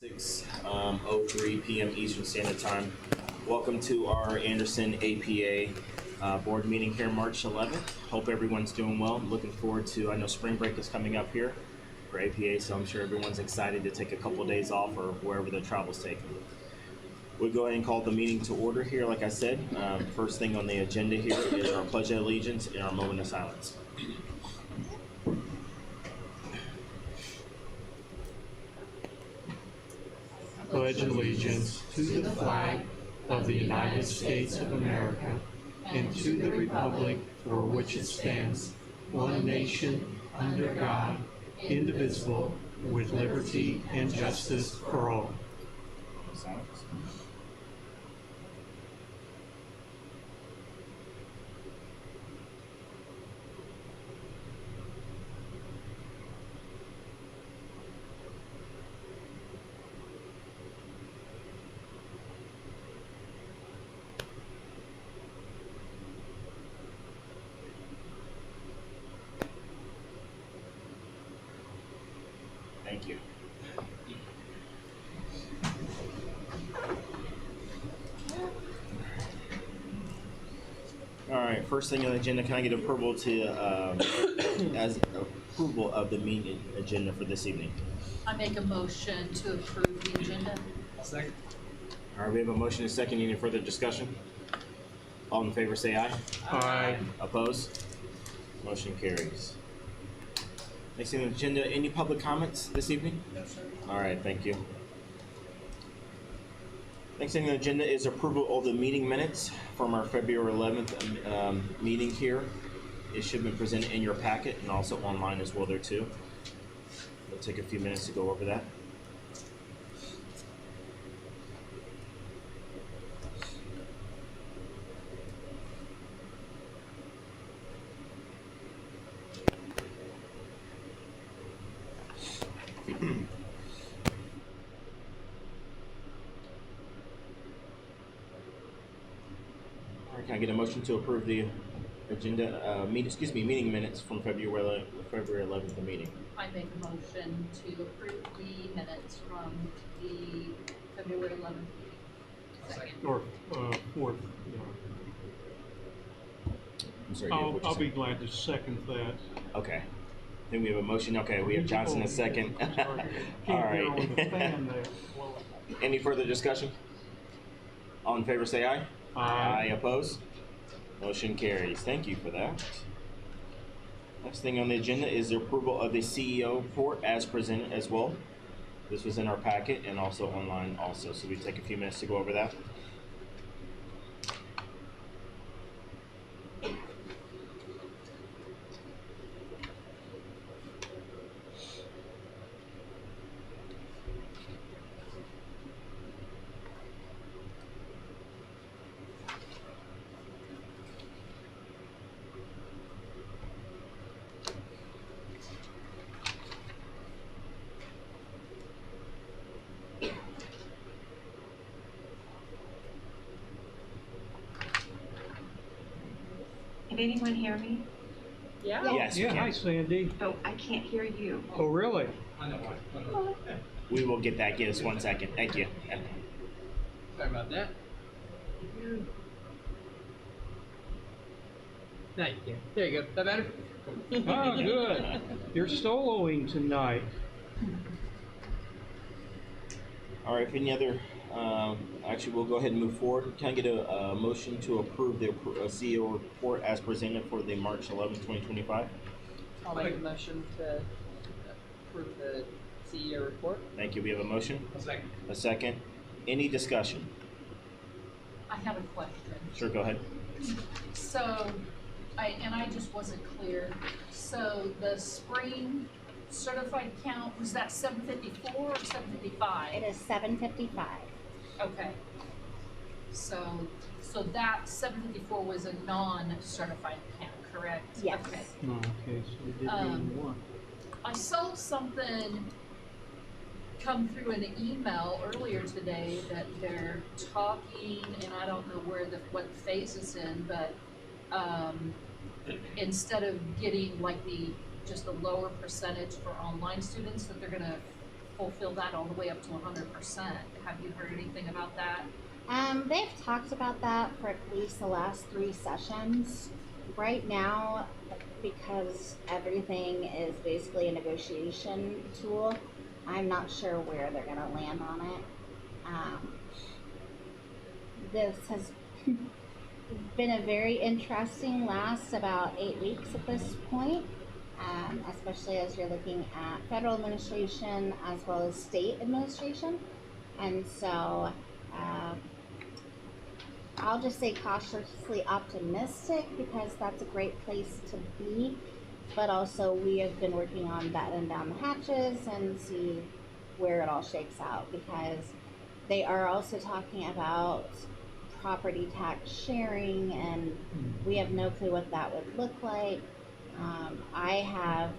6:03 p.m. Eastern Standard Time. Welcome to our Anderson APA board meeting here March 11th. Hope everyone's doing well. I'm looking forward to, I know spring break is coming up here for APA, so I'm sure everyone's excited to take a couple of days off or wherever their travel's taken. We'll go ahead and call the meeting to order here, like I said. First thing on the agenda here is our Pledge of Allegiance and our moment of silence. Pledge allegiance to the flag of the United States of America and to the republic for which it stands, one nation, under God, indivisible, with liberty and justice for all. Thank you. All right, first thing on the agenda, can I get approval as approval of the meeting agenda for this evening? I make a motion to approve the agenda. Second. All right, we have a motion and a second. Any further discussion? All in favor say aye. Aye. Opposed? Motion carries. Next thing on the agenda, any public comments this evening? No, sir. All right, thank you. Next thing on the agenda is approval of the meeting minutes from our February 11th meeting here. It should be presented in your packet and also online as well there too. It'll take a few minutes to go over that. Can I get a motion to approve the agenda, meeting minutes from February 11th meeting? I make a motion to approve the minutes from the February 11th meeting. Second. Or fourth. Yeah. I'm sorry, Dave, what'd you I'll say? be glad to second that. Okay. Then we have a motion. Okay, we have Johnson a second. All Can't hear with the right. fan there. Any further discussion? All in favor say aye. Aye. Opposed? Motion carries. Thank you for that. Next thing on the agenda is the approval of the CEO report as presented as well. This was in our packet and also online also, so we take a few minutes to go over that. Can anyone hear me? Yeah. Yes, we Yeah, hi can. Sandy. Oh, I can't hear you. Oh, really? I know why. We will get that. Give us 1 second. Thank you. Sorry about that. Now you can. There you go. That better? Oh, good. You're soloing tonight. All right, if any other, actually, we'll go ahead and move forward. Can I get a motion to approve the CEO report as presented for the March 11th, 2025? I'll make a motion to approve the CEO report. Thank you. We have a motion. A second. A second. Any discussion? I have a question. Sure, go ahead. So, I just wasn't clear. So the spring certified count, was that 754 or 755? It is 7:55. Okay. So that 754 was a non-certified count, correct? Yes. Okay. Oh, okay, so we did one. I saw something come through an email earlier today that they're talking, and I don't know what phase it's in, but instead of getting like just a lower percentage for online students, that they're gonna fulfill that all the way up to 100%. Have you heard anything about that? They've talked about that for at least the last 3 sessions. Right now, because everything is basically a negotiation tool, I'm not sure where they're going to land on it. This has been a very interesting last about 8 weeks at this point, especially as you're looking at federal administration as well as state administration. And so I'll just say cautiously optimistic because that's a great place to be. But also we have been working on battening down the hatches and see where it all shakes out, because they are also talking about property tax sharing, and we have no clue what that would look like. I have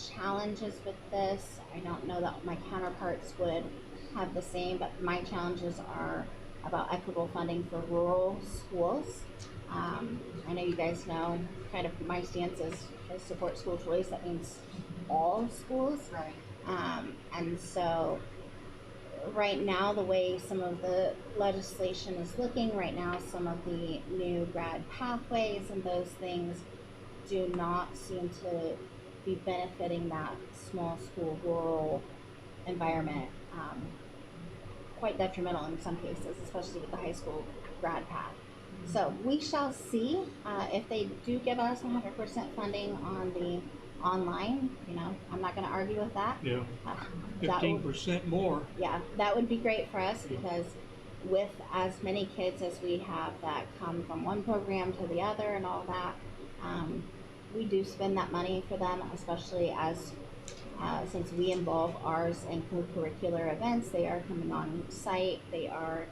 challenges with this. I don't know that my counterparts would have the same, but my challenges are about equitable funding for rural schools. I know you guys know kind of my stance is I support school choice. That means all schools. Right. And so right now, the way some of the legislation is looking right now, some of the new grad pathways and those things do not seem to be benefiting that small school rural environment. Quite detrimental in some cases, especially with the high school grad path. So we shall see if they do give us 100% funding on the online. You know, I'm not going to argue with that. Yeah, That would- 15% more. yeah, that would be great for us, because with as many kids as we have that come from one program to the other and all that, we do spend that money for them, especially as since we involve ours in co-curricular events. They are coming on site. They are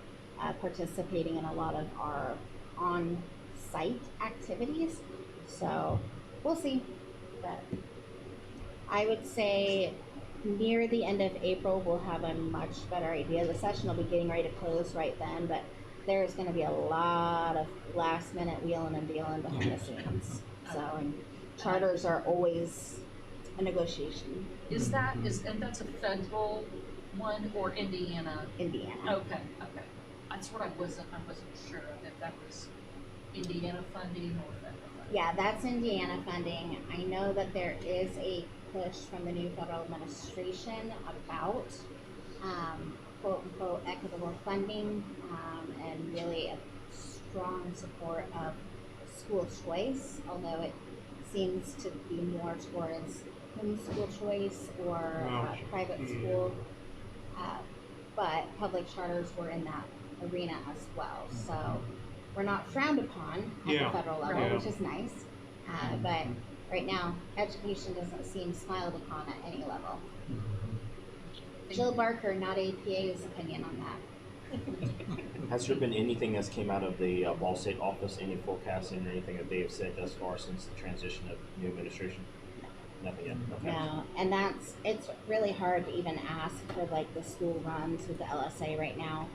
participating in a lot of our on-site activities. So we'll see. But I would say near the end of April, we'll have a much better idea. The session will be getting ready to close right then, but there's going to be a lot of last-minute wheeling and dealing behind the scenes. So, and charters are always a negotiation. And that's a federal one or Indiana? Indiana. Okay. That's what I wasn't sure of, if that was Indiana funding or federal funding. Yeah, that's Indiana funding. I know that there is a push from the new federal administration about quote unquote equitable funding, and really a strong support of school choice, although it seems to be more towards homeschool choice or private school. But public charters were in that arena as well. So we're not frowned upon at the federal level, which is nice. But right now, education doesn't seem smiled upon at any level. Jill Barker, not APA's opinion on that. Has there been anything that's came out of the Ball State office, any forecasting or anything that they have said thus far since the transition of new administration? Nothing yet. Okay. No, and it's really hard to even ask for like the school runs with the LSA right now,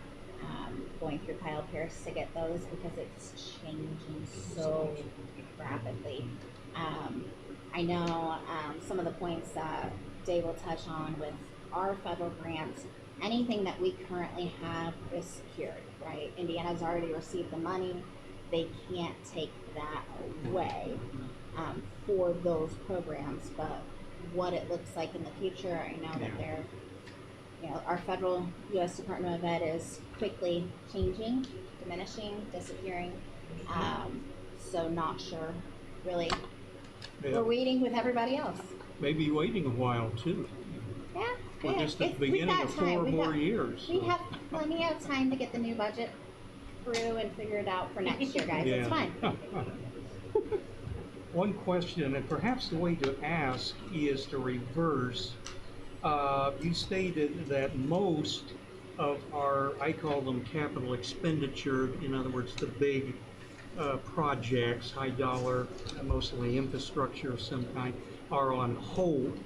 going through Kyle Pierce to get those, because it's changing so rapidly. I know some of the points that Dave will touch on with our federal grants. Anything that we currently have is secured, right? Indiana's already received the money. They can't take that away for those programs, but what it looks like in the future, I know that they're, our federal U.S. Department of Ed is quickly changing, diminishing, disappearing. So not sure, really. Yeah. We're waiting with everybody else. Maybe waiting a while too. Yeah. We're just at the beginning of 4 more years. We have plenty of time to get the new budget through and figure it out for next year, guys. It's fine. One question, and perhaps the way to ask is to reverse. You stated that most of our, I call them capital expenditure, in other words, the big projects, high dollar, mostly infrastructure of some kind, are on hold.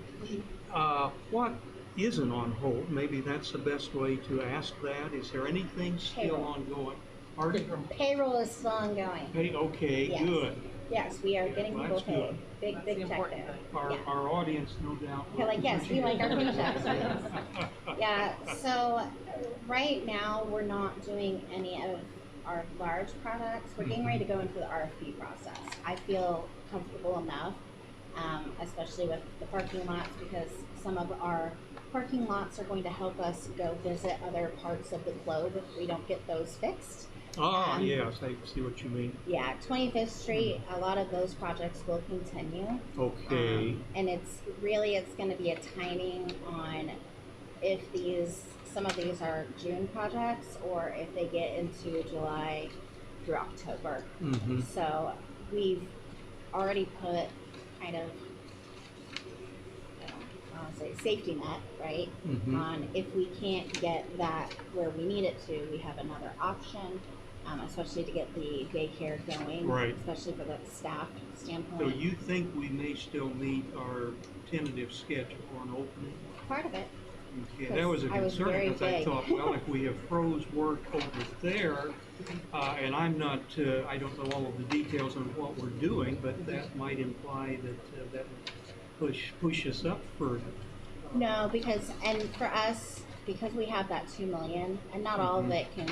What isn't on hold? Maybe that's the best way to ask that. Is there anything still Payroll. ongoing? Pardon? Payroll is still ongoing. Okay, Yes. good. Yes, we are getting Well, people that's good. paid. Big, That's big the check important there. thing. Our, Yeah. our audience, no doubt. They're like, yes, we like our paychecks. paychecks. Yeah, so right now, we're not doing any of our large products. We're getting ready to go into the RFP process. I feel comfortable enough, especially with the parking lots, because some of our parking lots are going to help us go visit other parts of the globe if we don't get those fixed. Ah, yes, I see what you mean. Yeah, 25th Street, a lot of those projects will continue. Okay. And it's going to be a timing on if some of these are June projects or if they get into July through October. Mm-hmm. So we've already put kind of, I want to say safety net, right? Mm-hmm. On if we can't get that where we need it to, we have another option. Especially to get the daycare going, Right. especially for the staff standpoint. So you think we may still meet our tentative schedule for an opening? Part of it. Okay, that was a I was concern very because I vague. thought, well, if we have pros work over there, and I'm not, I don't know all of the details on what we're doing, but that might imply that that would push us up further. No, because for us, because we have that 2 million, and not all of it can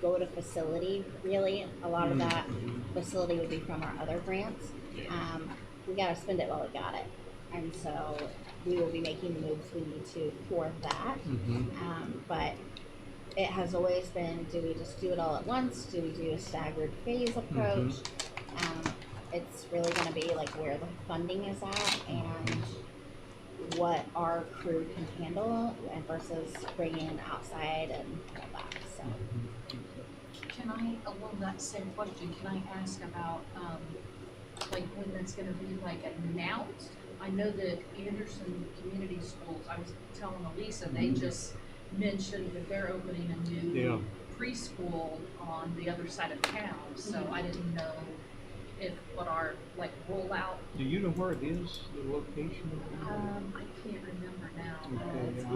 go to facility. Really, a lot of that facility would be from our other grants. We got to spend it while we got it, and so we will be making the moves we need to for that. But it has always been: do we just do it all at once? Do we do a staggered phase approach? It's really going to be like where the funding is at and what our crew can handle, and versus bringing in outside and all that. So. Can I, along that same question, can I ask about, like, when that's gonna be, like, announced? I know that Anderson Community Schools, I was telling Elisa, they just mentioned that they're opening a new preschool on the other side of town, so I didn't know what our, like, rollout. Do you know where it is, the location? I can't remember now.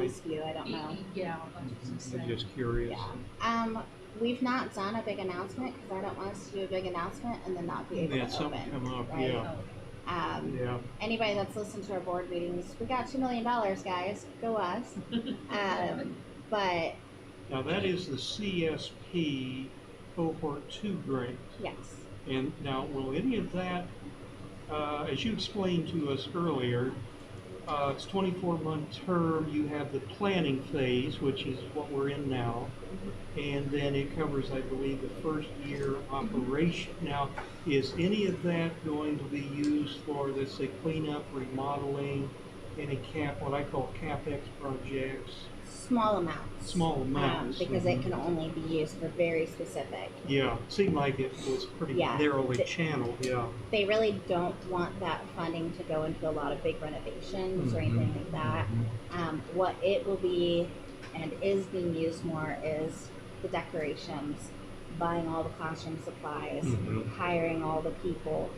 It's Eastview, I don't know. Yeah, I was just I'm saying. just curious. Yeah. We've not done a big announcement because I don't want us to do a big announcement and then not be able Yeah, to something open. come up, right? yeah. Yeah. Anybody that's listened to our board meetings, we got $2 million, guys. Go us. But Now that is the CSP Cohort 2 grant. yes, And now, will any of that, as you explained to us earlier, it's 24-month term, you have the planning phase, which is what we're in now, and then it covers, I believe, the first year operation. Now, is any of that going to be used for, let's say, cleanup, remodeling, any what I call CapEx projects? small amounts. Small amounts. Because it can only be used for very specific. Yeah, seemed like it was pretty narrowly channeled, yeah. They really don't want that funding to go into a lot of big renovations or anything like that. What it will be and is being used more is the decorations, buying all the classroom supplies, hiring all the people,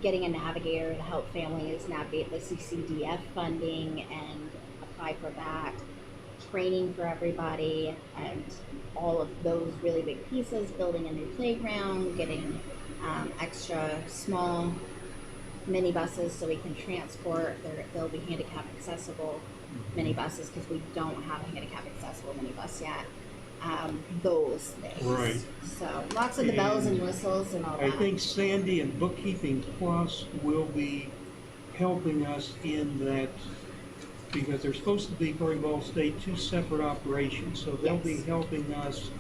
getting a navigator to help families navigate the CCDF funding and apply for that, training for everybody, and all of those really big pieces, building a new playground, getting extra small mini buses so we can transport. They'll be handicap accessible mini buses because we don't have a handicap accessible mini bus yet. Those things. Right. So lots of the bells and whistles and all that. I think Sandy and Bookkeeping Plus will be helping us in that, because they're supposed to be, for Ball State, two separate operations. So they'll be helping us,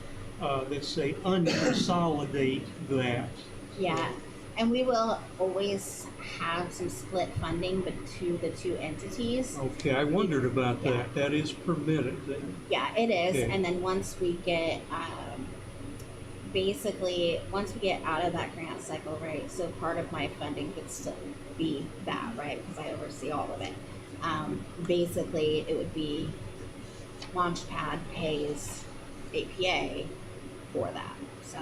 let's say, unconsolidate that. Yeah, and we will always have some split funding to the two entities. Okay, I wondered about that. That is permitted then. Yeah, it is. Okay. And then once we get, once we get out of that grant cycle, right, so part of my funding could still be that, right, because I oversee all of it. Basically, it would be Launchpad pays APA for that, so.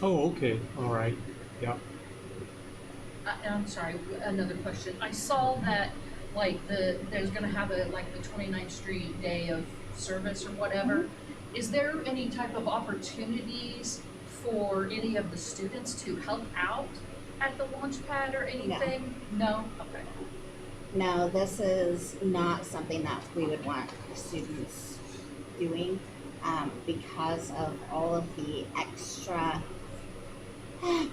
Oh, okay, all right, yeah. I'm sorry, another question. I saw that, like, there's gonna have the 29th Street Day of Service or whatever. Is there any type of opportunities for any of the students to help out at the launch pad or anything? No? Okay. No, this is not something that we would want students doing because of all of the extra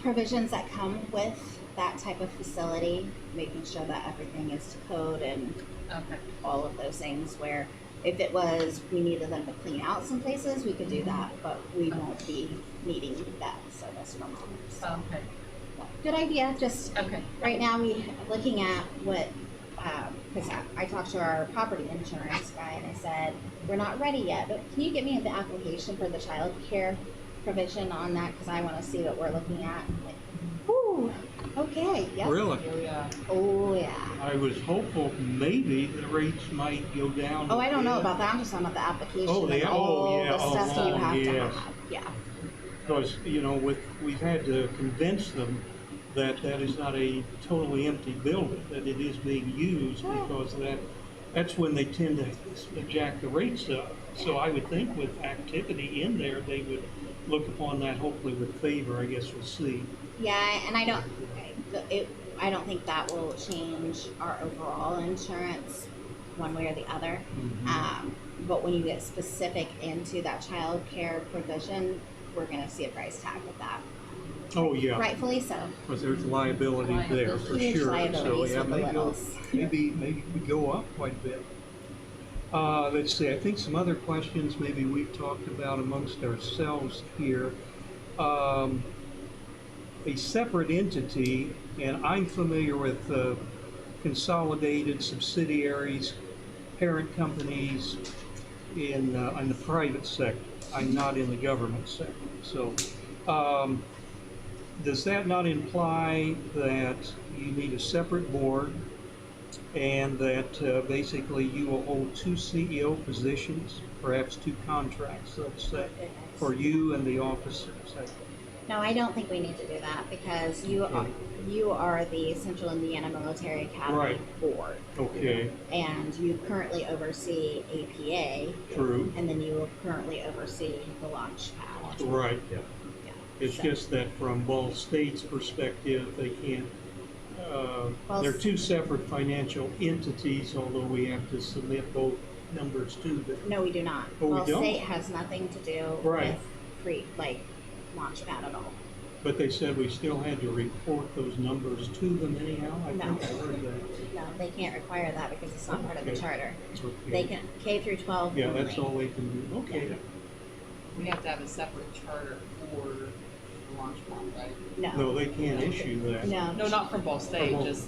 provisions that come with that type of facility, making sure that everything is to code and Okay. all of those things. Where if it was we needed them to clean out some places, we could do that, but we won't be needing that service from them. So, Okay. good idea. Just Okay. right now we looking at what because I talked to our property insurance guy and I said we're not ready yet, but can you get me the application for the child care provision on that, because I want to see what we're looking at. I'm like, whoo, okay, yep. Really? Oh, yeah. Oh yeah. I was hopeful maybe the rates might go down. Oh, I don't know bit. about that. I'm just talking about the application. Oh, and yeah. all Oh, yeah. the stuff Oh, you have to yes. have. Yeah. Because, you know, we've had to convince them that that is not a totally empty building, that it is being used, Right. because that's when they tend to jack the rates up. So I would think with activity in there, they would look upon that hopefully with favor. I guess we'll see. Yeah, and I don't think that will change our overall insurance one way or the other. But when you get specific into that child care provision, we're going to see a price tag with that. Oh, yeah. Rightfully so. Because there's liability there for Huge sure. So liabilities yeah, with the littles. maybe we go up quite a bit. Let's see. I think some other questions maybe we've talked about amongst ourselves here. A separate entity, and I'm familiar with consolidated subsidiaries, parent companies in the private sector. I'm not in the government sector. So, does that not imply that you need a separate board and that basically you will hold two CEO positions, perhaps two contracts, let's say, for you and the officers? No, I don't think we need to do that because you are the Central Indiana Military Academy Right. Board. Okay, And you currently oversee APA, true. and then you currently oversee the launch pad. Right. Yeah. It's So- just that from Ball State's perspective, they can't, Ball they're S- two separate financial entities, although we have to submit both numbers to them. No, we do not. Oh, we Ball don't? State has nothing to do Right. with launch pad at all. But they said we still had to report those numbers to them anyhow? I No. think I heard that. No, they can't require that because it's not part of the Okay. charter. Okay. They can K through 12 Yeah, only. that's all they can do. Okay. We have to have a separate charter for the launch pad, right? No, they can't issue that. No. No, not from Ball State, From- just,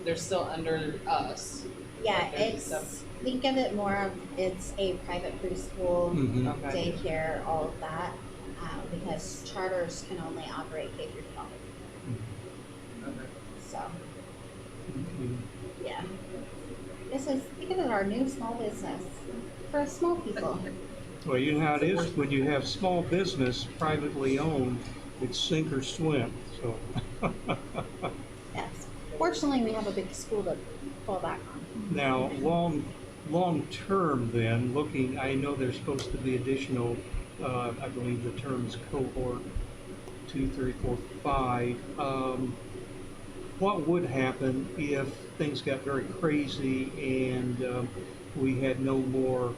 they're still under us. Yeah, Okay, it's so- think of it more of it's a private preschool, Mhm. Okay. daycare, all of that, because charters can only operate K through 12. Okay. So Okay. yeah, this is think of it our new small business for small people. Well, you know how it is when you have small business privately owned, it's sink or swim, so. Yes. Fortunately, we have a big school to fall back on. Now, long term then, looking, I know there's supposed to be additional, I believe the term is cohort 2, 3, 4, 5. What would happen if things got very crazy and we had no more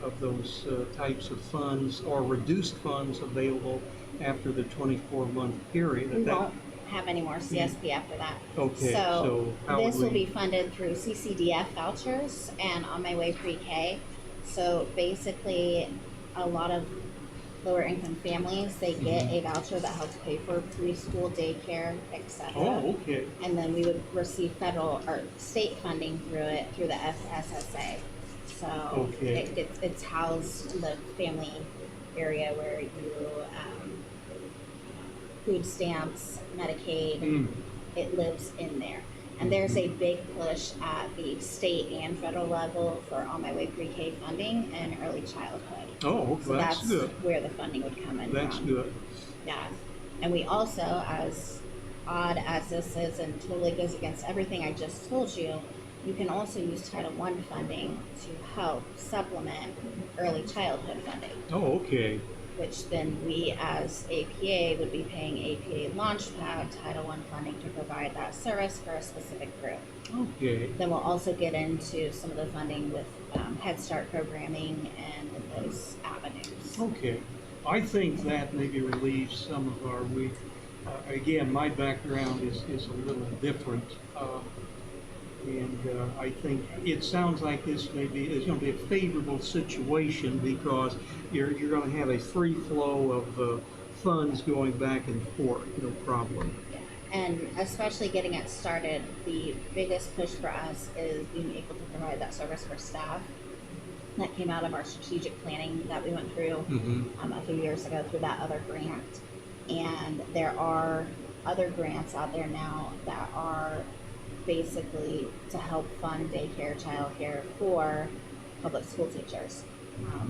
of those types of funds or reduced funds available after the 24-month period? We won't have any more CSP after that. Okay, so how this would will we? be funded through CCDF vouchers and On My Way Pre-K. So basically, a lot of lower income families, they get a voucher that helps pay for preschool, daycare, etc. Oh, okay. And then we would receive federal or state funding through it through the FSSA. So Okay. it's housed in the family area where you food stamps, Medicaid, it lives in there. And there's a big push at the state and federal level for On My Way Pre-K funding and early childhood. Oh, So that's that's good. where the funding would come in That's from. good. Yeah. And we also, as odd as this is and totally goes against everything I just told you, you can also use Title I funding to help supplement early childhood funding. Oh, okay. which then we as APA would be paying APA Launchpad Title I funding to provide that service for a specific group. Okay. Then we'll also get into some of the funding with Head Start programming and those avenues. Okay. I think that maybe relieves some of our week. Again, my background is a little different. I think it sounds like this maybe is going to be a favorable situation because you're going to have a free flow of funds going back and forth, no problem. And especially getting it started, the biggest push for us is being able to provide that service for staff. That came out of our strategic planning that we went through a few years ago through that other grant. And there are other grants out there now that are basically to help fund daycare, childcare for public school teachers.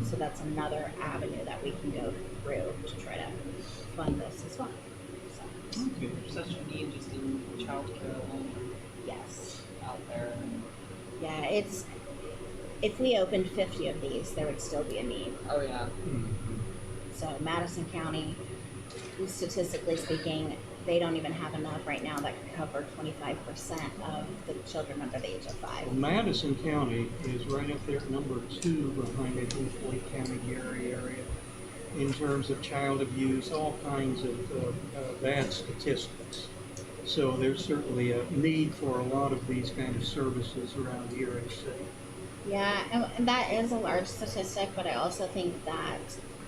So that's another avenue that we can go through to try to fund this as well. So, Okay. There's such a need just in childcare alone yes. out there. Yeah, it's, if we opened 50 of these, there would still be a need. Oh yeah. So Madison County, statistically speaking, they don't even have enough right now that could cover 25% of the children under the age of 5. Well, Madison County is right up there at number 2 behind the Floyd County area in terms of child abuse, all kinds of bad statistics. So there's certainly a need for a lot of these kind of services around here in the city. Yeah, and that is a large statistic, but I also think that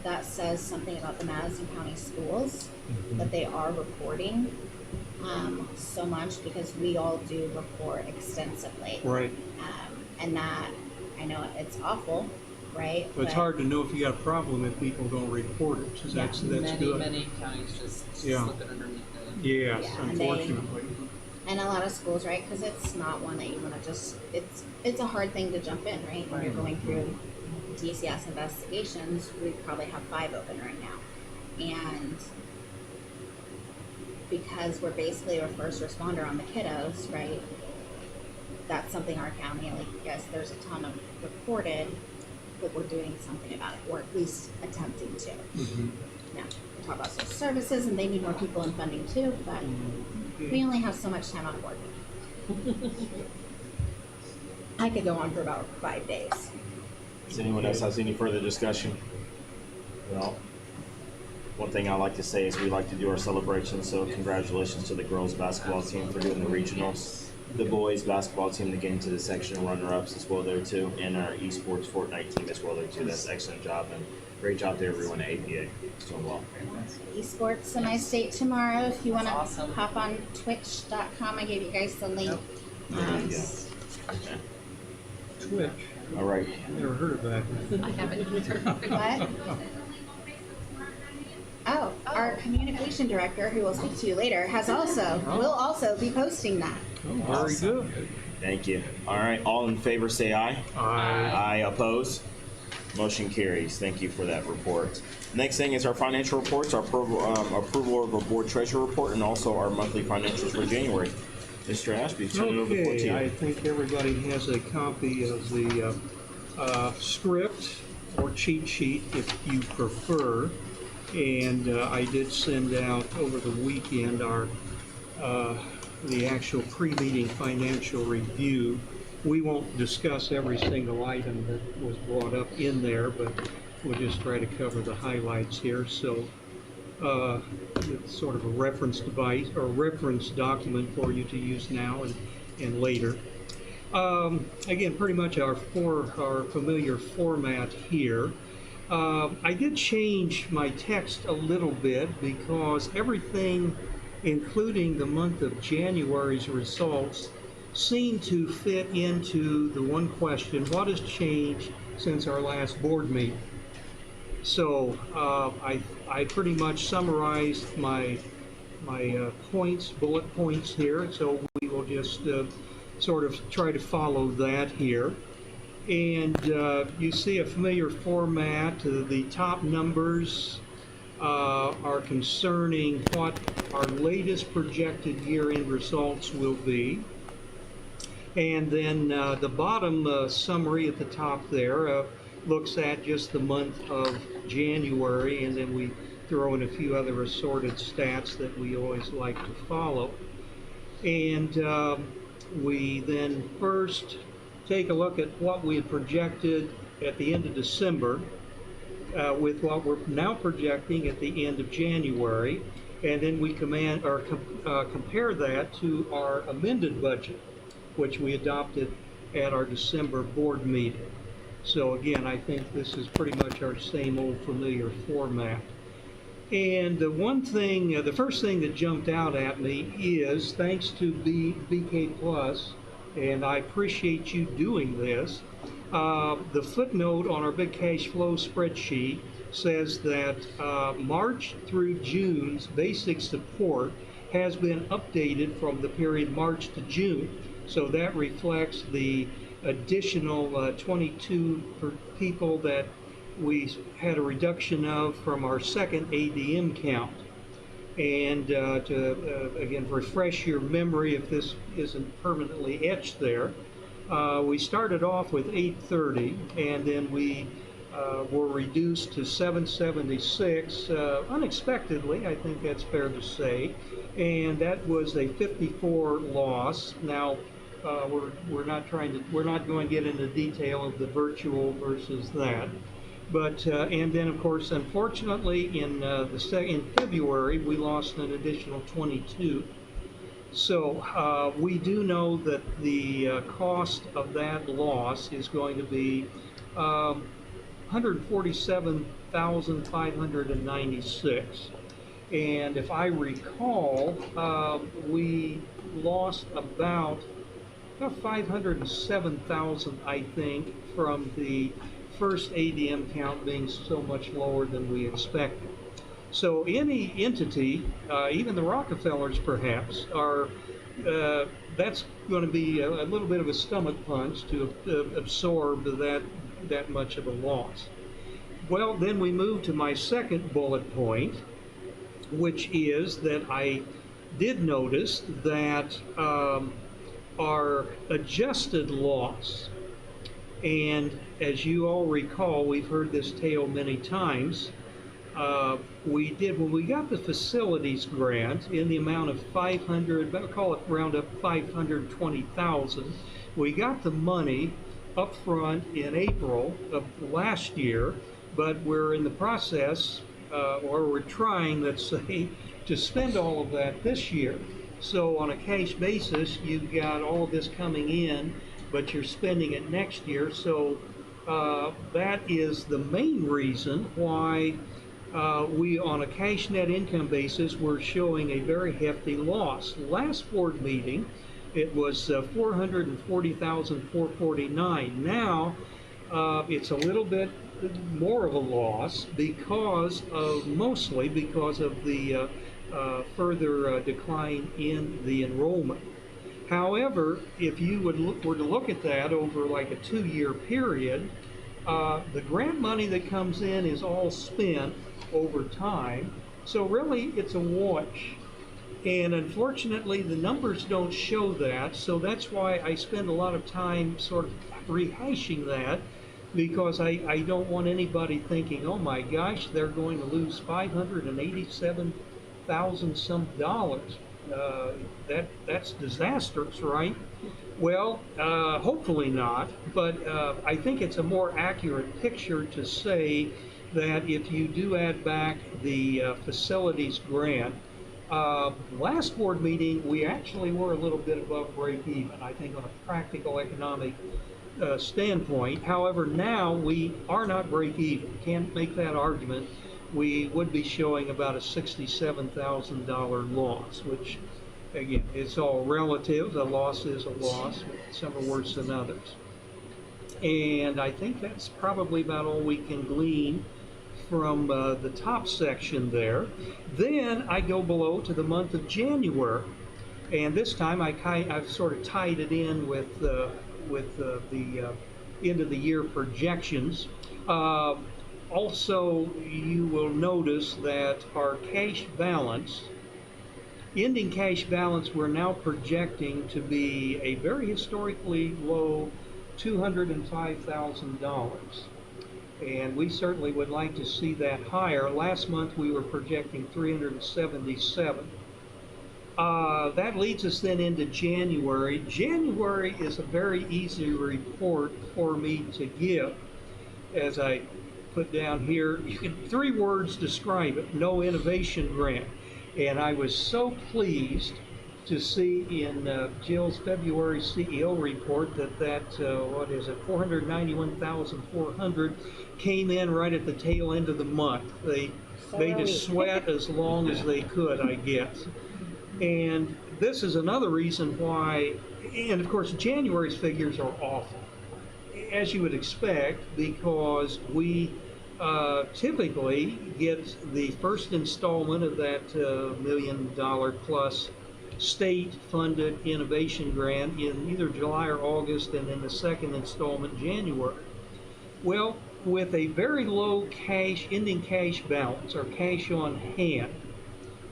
that says something about the Madison County schools, that they are reporting so much because we all do report extensively. Right. And that, I know it's awful, right? But it's hard to know if you got a problem if people don't report it, so that's Many, good. many counties just Yeah. slip it underneath the. Yes, Yeah, and unfortunately. And a lot of schools, right? Because it's not one that you want to just, it's a hard thing to jump in, right? When you're going through DCS investigations, we probably have 5 open right now. And because we're basically a first responder on the kiddos, right? That's something our county, like, yes, there's a ton of reported, but we're doing something about it, or at least attempting to. Now, we talk about social services, and they need more people in funding too, but we only have so much time on board. I could go on for about 5 days. Does anyone else have any further discussion? Well, one thing I like to say is we like to do our celebrations, so congratulations to the girls basketball team for doing the regionals. The boys basketball team to get into the section runner-ups as well there too, and our esports Fortnite team as well there too. That's an excellent job, and great job to everyone at APA. It's doing well. Esports in my state tomorrow. If you want to Awesome. hop on twitch.com, I gave you guys the link. Okay. Twitch. All right. Never heard of that. I haven't either. What? Oh, our communication director, who will speak to you later, will also be posting that. Oh, very good. Thank you. All right. All in favor say aye. Aye. Oppose? Motion carries. Thank you for that report. Next thing is our financial reports, our approval of a board treasurer report, and also our monthly financials for January. Mr. Ashby, turn it over to Okay, I you. think everybody has a copy of the script or cheat sheet if you prefer. And I did send out over the weekend the actual pre-meeting financial review. We won't discuss every single item that was brought up in there, but we'll just try to cover the highlights here. So it's sort of a reference device or reference document for you to use now and later. Again, pretty much our familiar format here. I did change my text a little bit because everything, including the month of January's results, seemed to fit into the one question: what has changed since our last board meeting? So I pretty much summarized my bullet points here. So we will just sort of try to follow that here. And you see a familiar format. The top numbers are concerning what our latest projected year-end results will be. And then the bottom summary at the top there looks at just the month of January, and then we throw in a few other assorted stats that we always like to follow. And we then first take a look at what we had projected at the end of December with what we're now projecting at the end of January, and then we compare that to our amended budget, which we adopted at our December board meeting. So again, I think this is pretty much our same old familiar format. And the first thing that jumped out at me is, thanks to BK Plus, and I appreciate you doing this, the footnote on our big cash flow spreadsheet says that March through June's basic support has been updated from the period March to June. So that reflects the additional 22 people that we had a reduction of from our second ADM count. And to again refresh your memory, if this isn't permanently etched there, we started off with 830, and then we were reduced to 776 unexpectedly. I think that's fair to say, and that was a 54 loss. Now we're not going to get into detail of the virtual versus that. But and then, of course, unfortunately, in February, we lost an additional 22. So we do know that the cost of that loss is going to be $147,596. And if I recall, we lost about 507,000, I think, from the first ADM count being so much lower than we expected. So any entity, even the Rockefellers perhaps, that's going to be a little bit of a stomach punch to absorb that much of a loss. Well, then we move to my second bullet point, which is that I did notice that our adjusted loss, and as you all recall, we've heard this tale many times, when we got the facilities grant in the amount of 500, I'll call it round up 520,000, we got the money up front in April of last year, but we're in the process, or we're trying, let's say, to spend all of that this year. So on a cash basis, you've got all of this coming in, but you're spending it next year. So that is the main reason why we, on a cash net income basis, we're showing a very hefty loss. Last board meeting, it was 440,449. Now it's a little bit more of a loss mostly because of the further decline in the enrollment. However, if you were to look at that over like a 2-year period, the grant money that comes in is all spent over time. So really, it's a wash. And unfortunately, the numbers don't show that. So that's why I spend a lot of time sort of rehashing that, because I don't want anybody thinking, oh my gosh, they're going to lose 587,000 some dollars. That's disastrous, right? Well, hopefully not, but I think it's a more accurate picture to say that if you do add back the facilities grant, last board meeting we actually were a little bit above break even, I think, on a practical economic standpoint. However, now we are not break even. Can't make that argument. We would be showing about a $67,000 loss, which, again, it's all relative. A loss is a loss. Some are worse than others. And I think that's probably about all we can glean from the top section there. Then I go below to the month of January. And this time I've sort of tied it in with the end of the year projections. Also, you will notice that our cash balance, ending cash balance, we're now projecting to be a very historically low $205,000. And we certainly would like to see that higher. Last month we were projecting 377. That leads us then into January. January is a very easy report for me to give. As I put down here, you can 3 words describe it: no innovation grant. And I was so pleased to see in Jill's February CEO report that what is it, 491,400 came in right at the tail end of the month. They made us sweat as long as they could, I guess. And this is another reason why, and of course January's figures are awful, as you would expect, because we typically get the first installment of that $1 million plus state-funded innovation grant in either July or August, and then the second installment January. Well, with a very low ending cash balance, or cash on hand,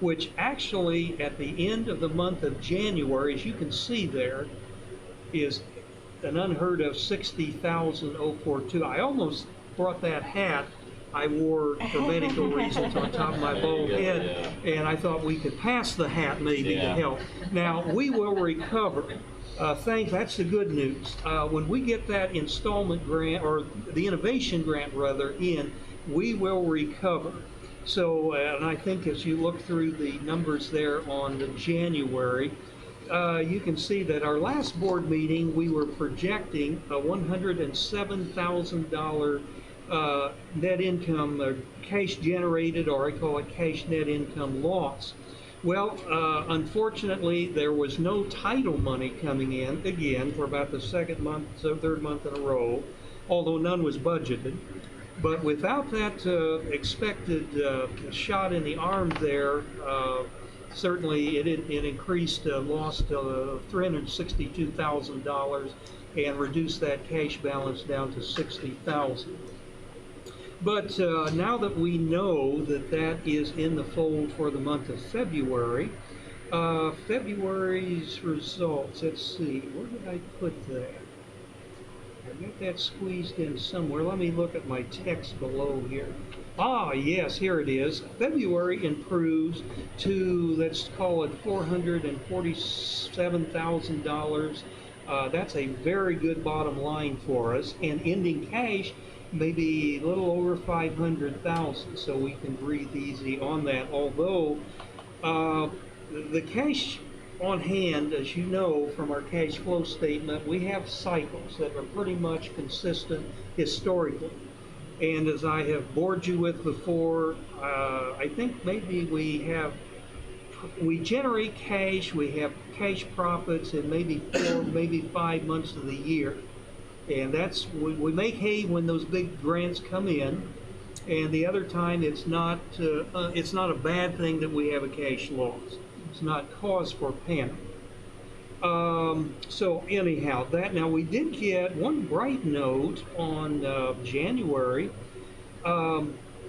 which actually at the end of the month of January, as you can see there, is an unheard of 60,042. I almost brought that hat I wore for medical reasons on top of my bald head, and I thought we could pass the hat maybe to help. Now, we will recover. That's the good news. When we get that installment grant, or the innovation grant rather, in, we will recover. So, and I think as you look through the numbers there on the January, you can see that our last board meeting, we were projecting a $107,000 net income, cash generated, or I call it cash net income loss. Well, unfortunately, there was no title money coming in, again, for about the third month in a row, although none was budgeted. But without that expected shot in the arm there, certainly it increased loss to $362,000 and reduced that cash balance down to $60,000. But now that we know that that is in the fold for the month of February, February's results, let's see, where did I put that? I got that squeezed in somewhere. Let me look at my text below here. Ah, yes, here it is. February improves to, let's call it $447,000. That's a very good bottom line for us. And ending cash, maybe a little over 500,000, so we can breathe easy on that. Although the cash on hand, as you know from our cash flow statement, we have cycles that are pretty much consistent historically. And as I have bored you with before, I think maybe we generate cash, we have cash profits in maybe 4, maybe 5 months of the year. And that's, we make hay when those big grants come in, and the other time it's not a bad thing that we have a cash loss. It's not cause for panic. So anyhow, now we did get one bright note on January.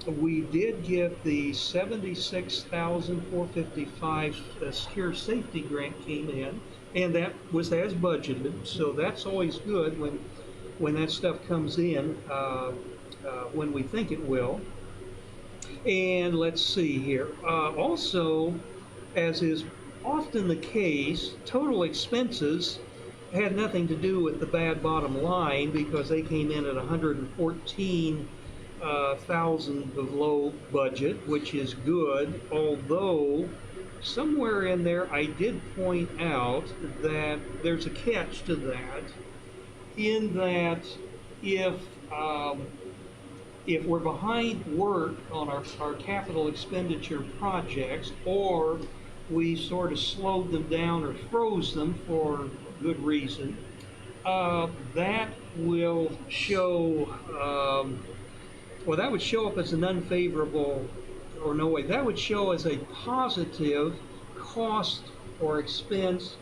We did get the $76,455 secure safety grant came in, and that was as budgeted. So that's always good when that stuff comes in, when we think it will. And let's see here. Also, as is often the case, total expenses had nothing to do with the bad bottom line, because they came in at 114,000 below budget, which is good. Although somewhere in there I did point out that there's a catch to that, in that if we're behind work on our capital expenditure projects, or we sort of slowed them down or froze them for good reason, that will show, that would show up as an unfavorable, or no way, that would show as a positive cost or expense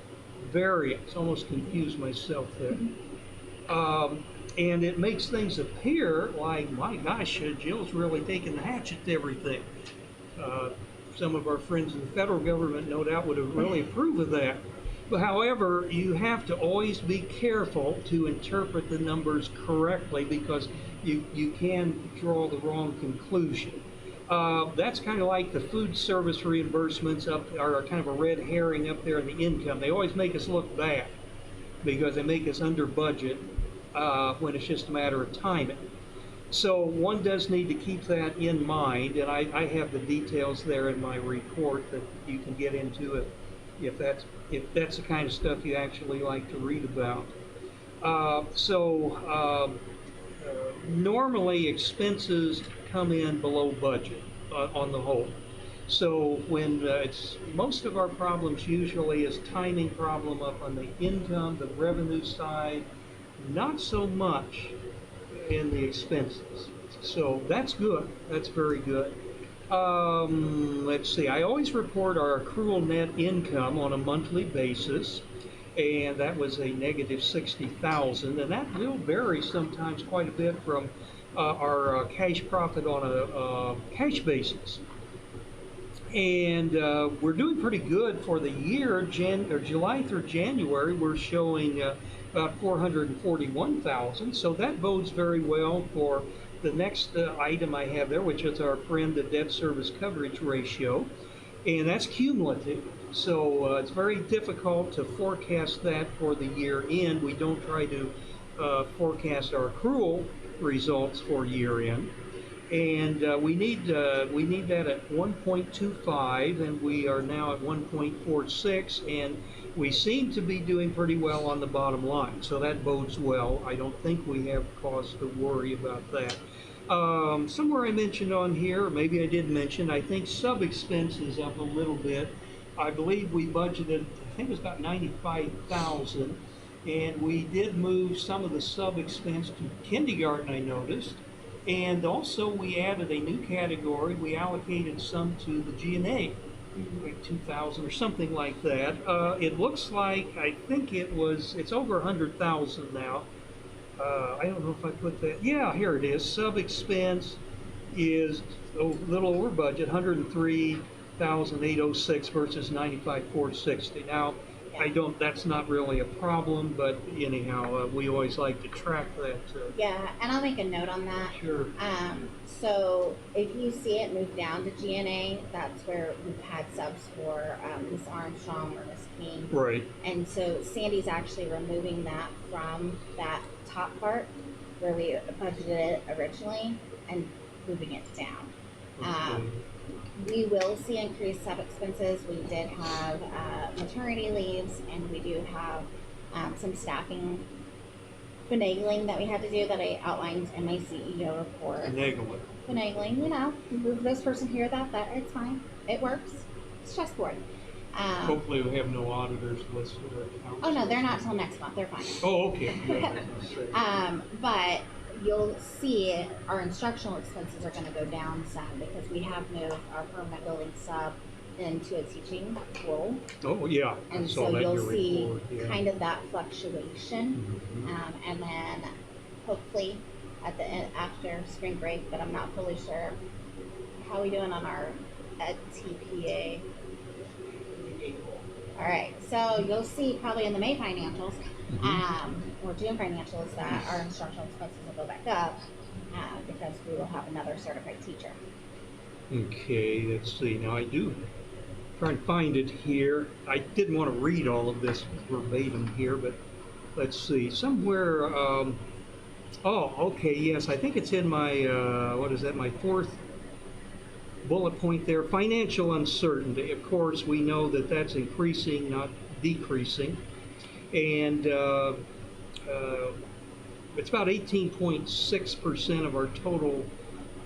variance. Almost confused myself there. And it makes things appear like, my gosh, Jill's really taking the hatchet to everything. Some of our friends in the federal government, no doubt, would have really approved of that. However, you have to always be careful to interpret the numbers correctly because you can draw the wrong conclusion. That's kind of like the food service reimbursements are kind of a red herring up there in the income. They always make us look bad because they make us under budget when it's just a matter of timing. So one does need to keep that in mind, and I have the details there in my report that you can get into if that's the kind of stuff you actually like to read about. Normally expenses come in below budget on the whole. So when most of our problems usually is timing problem up on the income, the revenue side, not so much in the expenses. So that's good. That's very good. Let's see. I always report our accrual net income on a monthly basis, and that was a negative 60,000, and that will vary sometimes quite a bit from our cash profit on a cash basis. And we're doing pretty good for the year, July through January. We're showing about 441,000, so that bodes very well for the next item I have there, which is our friend, the debt service coverage ratio, and that's cumulative. So it's very difficult to forecast that for the year end. We don't try to forecast our accrual results for year end. And we need that at 1.25, and we are now at 1.46, and we seem to be doing pretty well on the bottom line. So that bodes well. I don't think we have cause to worry about that. Somewhere I mentioned on here, or maybe I did mention, I think sub-expense is up a little bit. I believe we budgeted, I think it was about 95,000, and we did move some of the sub-expense to kindergarten, I noticed. And also we added a new category. We allocated some to the G&A, like 2,000 or something like that. It looks like, I think it's over 100,000 now. I don't know if I put that. Yeah, here it is. Sub-expense is a little over budget, 103,806 versus 95,460. Now, that's not really a problem, but anyhow, we always like to track that. Yeah, and I'll make a note on that. Sure. So if you see it move down to G&A, that's where we've had subs for Miss Armstrong or Miss King. Right. And so Sandy's actually removing that from that top part where we budgeted it originally and moving it down. Okay. We will see increased sub-expenses. We did have maternity leaves, and we do have some staffing finagling that we had to do that I outlined in my CEO report. Finagling, this person hear that it's fine. It works. It's chessboard. Hopefully we have no auditors listed. Oh no, they're not till next month. They're fine. Oh, okay. But you'll see our instructional expenses are going to go down some because we have moved our permanent building sub into a teaching role. Oh, yeah. And so you'll see kind of that fluctuation. Mm-hmm. And then hopefully at the end, after spring break, but I'm not fully sure how are we doing on our TPA. All right, so you'll see probably in the May financials, or June financials, that our instructional expenses will go back up because we will have another certified teacher. Okay, let's see. Now I do try and find it here. I didn't want to read all of this verbatim here, but let's see. Somewhere, okay, yes, I think it's in my, my fourth bullet point there, financial uncertainty. Of course, we know that that's increasing, not decreasing. And it's about 18.6% of our total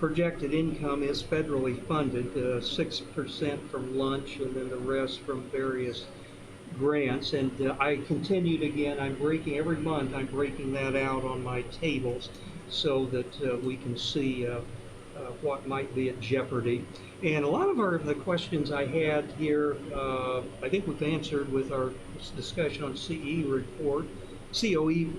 projected income is federally funded, 6% from lunch, and then the rest from various grants. And I continued again, every month I'm breaking that out on my tables so that we can see what might be at jeopardy. And a lot of the questions I had here, I think we've answered with our discussion on CE report. CEO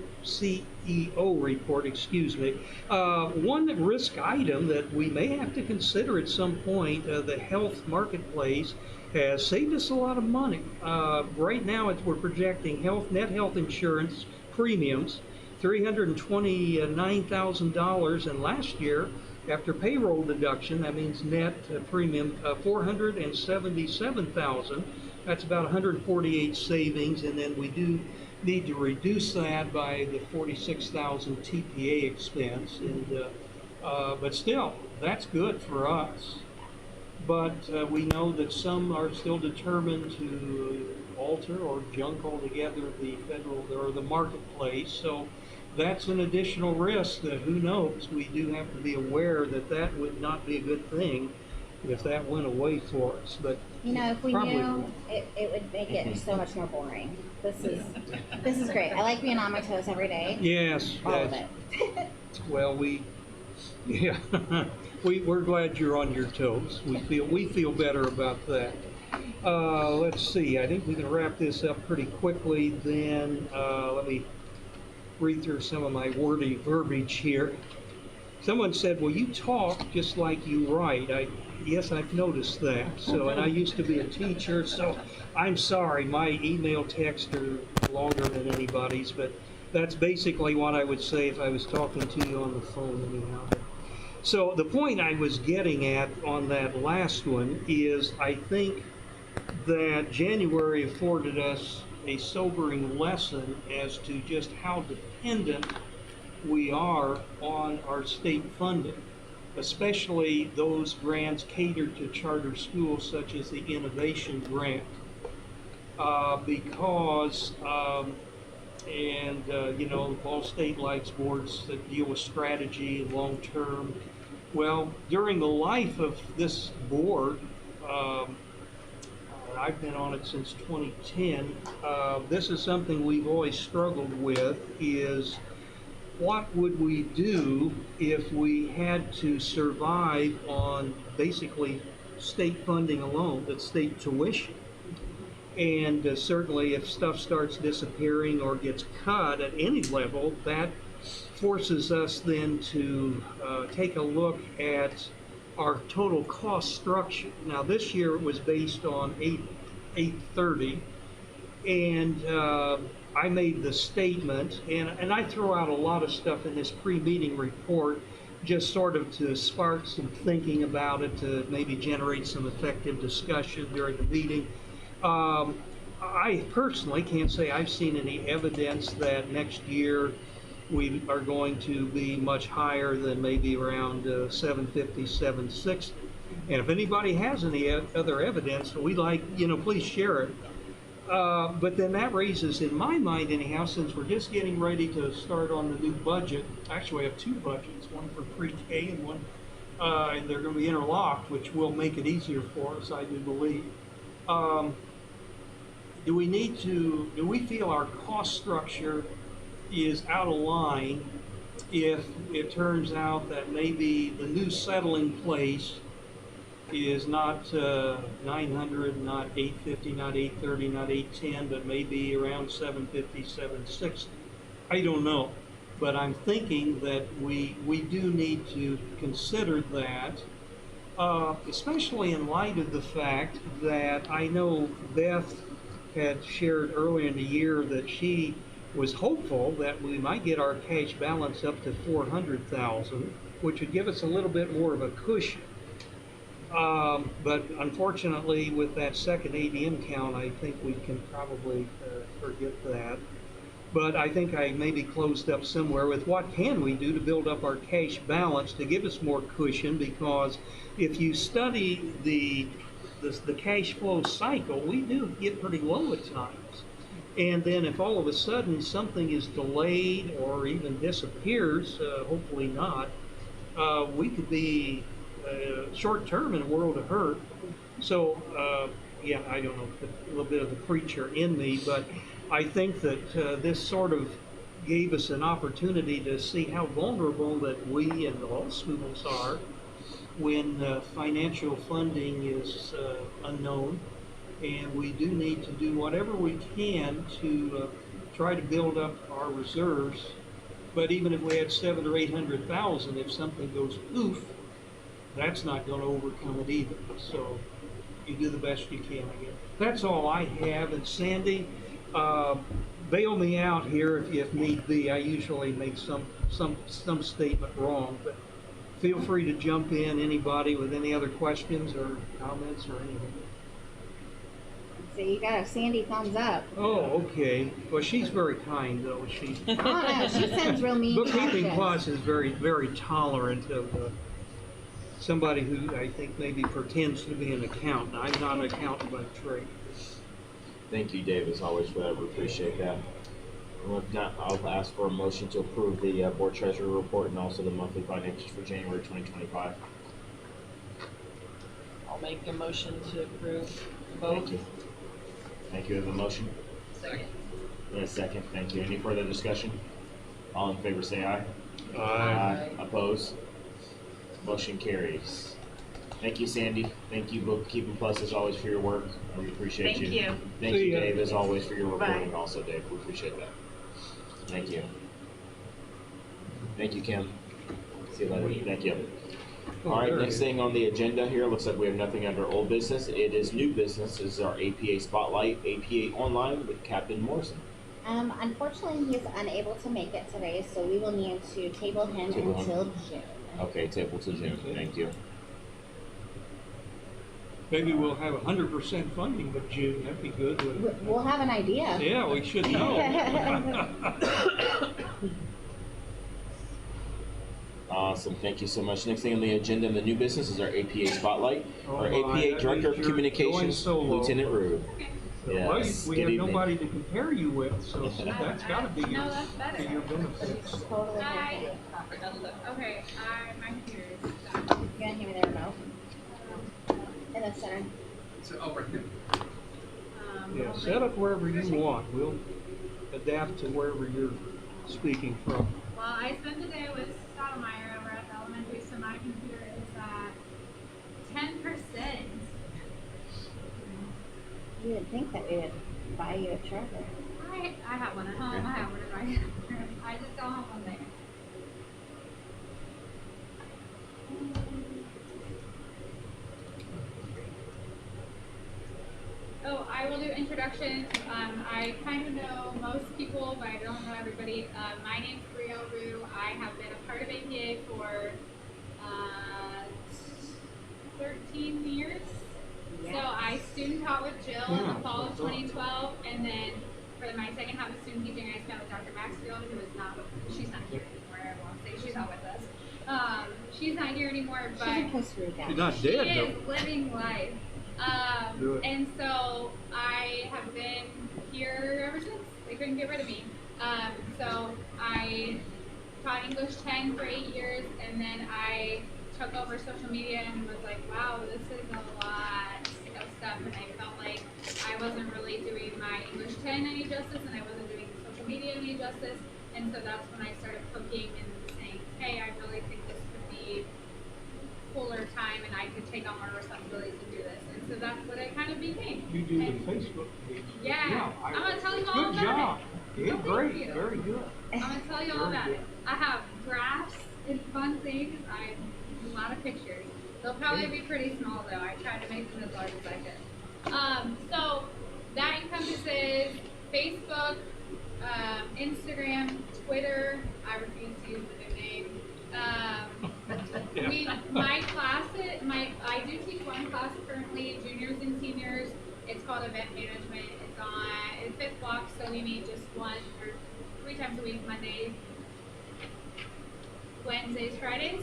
report, excuse me. One risk item that we may have to consider at some point, the health marketplace has saved us a lot of money. Right now, we're projecting net health insurance premiums, $329,000, and last year, after payroll deduction, that means net premium $477,000. That's about 148 savings, and then we do need to reduce that by the 46,000 TPA expense, and but still, that's good for us. But we know that some are still determined to alter or junk altogether the federal or the marketplace. So that's an additional risk that, who knows, we do have to be aware that that would not be a good thing if that went away for us. But If we probably knew, it would make it so much more boring. This is great. I like being on my toes every day. yes, All of that's- it. well, yeah, we're glad you're on your toes. We feel better about that. Let's see. I think we can wrap this up pretty quickly. Then let me read through some of my wordy verbiage here. Someone said, "Well, you talk just like you write." Yes, I've noticed that. So, and I used to be a teacher, so I'm sorry. My email texts are longer than anybody's, but that's basically what I would say if I was talking to you on the phone anyhow. So the point I was getting at on that last one is I think that January afforded us a sobering lesson as to just how dependent we are on our state funding, especially those grants catered to charter schools such as the Innovation Grant. Because Ball State likes boards that deal with strategy and long term. Well, during the life of this board, I've been on it since 2010. This is something we've always struggled with: is what would we do if we had to survive on basically state funding alone, that's state tuition? And certainly if stuff starts disappearing or gets cut at any level, that forces us then to take a look at our total cost structure. Now this year it was based on 830, and I made the statement, and I throw out a lot of stuff in this pre-meeting report just sort of to spark some thinking about it, to maybe generate some effective discussion during the meeting. I personally can't say I've seen any evidence that next year we are going to be much higher than maybe around 750, 760. And if anybody has any other evidence, we'd like, please share it. But then that raises, in my mind anyhow, since we're just getting ready to start on the new budget, actually I have two budgets, one for pre-K and one, and they're going to be interlocked, which will make it easier for us, I do believe. Do we feel our cost structure is out of line if it turns out that maybe the new settling place is not 900, not 850, not 830, not 810, but maybe around 750, 760? I don't know, but I'm thinking that we do need to consider that, especially in light of the fact that I know Beth had shared earlier in the year that she was hopeful that we might get our cash balance up to 400,000, which would give us a little bit more of a cushion. But unfortunately, with that second ADM count, I think we can probably forget that. But I think I maybe closed up somewhere with what can we do to build up our cash balance to give us more cushion, because if you study the cash flow cycle, we do get pretty low at times. And then if all of a sudden something is delayed or even disappears, hopefully not, we could be short term in a world of hurt. So, I don't know, a little bit of the preacher in me, but I think that this sort of gave us an opportunity to see how vulnerable that we and all schools are when financial funding is unknown. And we do need to do whatever we can to try to build up our reserves. But even if we had 700,000 or 800,000, if something goes poof, that's not going to overcome it either. So you do the best you can, I guess. That's all I have. And Sandy, bail me out here if need be. I usually make some statement wrong, but feel free to jump in, anybody with any other questions or comments or anything. So you got a Sandy thumbs up. Oh, okay. Well, she's very kind, though. She I don't know, she sends real mean bookkeeping questions. class is very, very tolerant of somebody who I think maybe pretends to be an accountant. I'm not an accountant by trade. Thank you, Dave, as always, for that. We appreciate that. Well, if not, I'll ask for a motion to approve the board treasurer report and also the monthly financials for January 2025. I'll make a motion to approve Thank both. you. Thank you. We have a motion Second. and a second. Thank you. Any further discussion? All in favor say aye. Aye. Opposed? Motion carries. Thank you, Sandy. Thank you, Bookkeeping Plus, as always, for your work. We appreciate Thank you. Thank See you, ya. Dave, as always, for your reporting Bye. also, Dave. We appreciate that. Thank you. Thank you, Kim. See you later. Thank you. Oh, All right, there it next is. thing on the agenda here, looks like we have nothing under old business. It is new business. This is our APA Spotlight, APA Online with Captain Morrison. Unfortunately, he's unable to make it today, so we will need to table him Table him. until June. Okay, table to June. Thank you. Maybe we'll have 100% funding by June. That'd be good. wouldn't it? We'll have an idea. Yeah, we should know. Awesome. Thank you so much. Next thing on the agenda in the new business is our APA Spotlight. Our Oh, my, APA that Director means of you're Communications, going solo. Lieutenant Rude. Well, Yes, we good have evening. nobody to compare you with, so that's got to be No, your, that's better. to your benefits. Totally. Hi. Okay. Okay, my computer is You want to hand me the remote? In the center. Oh, right here. Yeah, set up wherever you want. We'll adapt to wherever you're speaking from. Well, I spent the day with Stottlemyre over at the elementary, so my computer is at 10%. You would think that we would buy you a charger. I have one at home. I have one in my room. I just don't have one there. Oh, I will do introductions. I kind of know most people, but I don't know everybody. My name's Brielle Rue. I have been a part of APA for 13 years. Yes. So I student taught with Jill in Yeah, the fall of so- 2012, and then for my second half of student teaching, I spent with Dr. Maxfield, who is not, she's not here anymore. I won't say she's not with us. She's not here anymore, but She's in Costa Rica. She's not she dead, is though. living life. Good. And so I have been here ever since. They couldn't get rid of me. So I taught English 10 for 8 years, and then I took over social media and was like, wow, this is a lot of stuff, and I felt like I wasn't really doing my English 10 any justice, and I wasn't doing social media any justice, and so that's when I started cooking and saying, hey, I really think this could be fuller time, and I could take on more responsibilities and do this, and so that's what I kind of became. You do the And- Facebook page. Yeah, I'm gonna tell you all Good about job. it. Yeah, Thank great, you. very good. I'm gonna tell you all Very about good. it. I have graphs and fun things. I have a lot of pictures. They'll probably be pretty small though. I try to make them as large as I can. So that encompasses Facebook, Instagram, Twitter. I refuse to use the new name. I do teach one class currently, juniors and seniors. It's called event management. It's on 5th block, so we meet just 1 or 3 times a week, Mondays, Wednesdays, Fridays,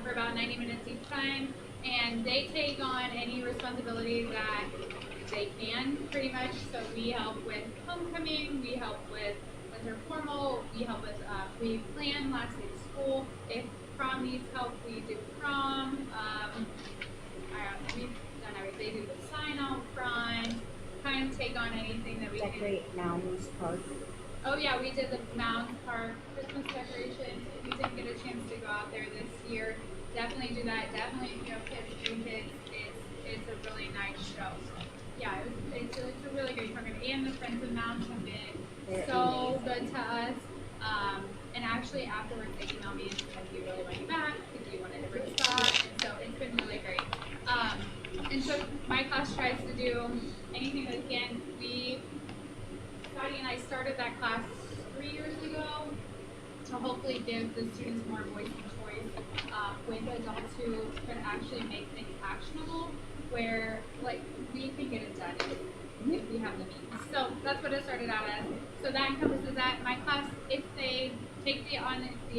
for about 90 minutes each time. And they take on any responsibility that they can, pretty much. So we help with homecoming, we help with winter formal, we help with we plan last day of school. If prom needs help, we do prom. We've done everything. They do the sign out front, kind of take on anything that we can. Decorate mountains, park. Oh yeah, we did the Mound Park Christmas decorations. If you didn't get a chance to go out there this year, definitely do that. Definitely if you have kids, bring kids. It's a really nice show. Yeah, it's a really great program. And the Friends of Mounds have been They're so amazing. good to us. And actually afterwards they emailed me and said we really want you back because we wanted to restock, and so it's been really great. And so my class tries to do anything that we can. Scotty and I started that class 3 years ago to hopefully give the students more voice and choice with adults who can actually make things actionable, where like we can get it done if we have the means. So that's what it started out as. So that encompasses that. My class, if they take the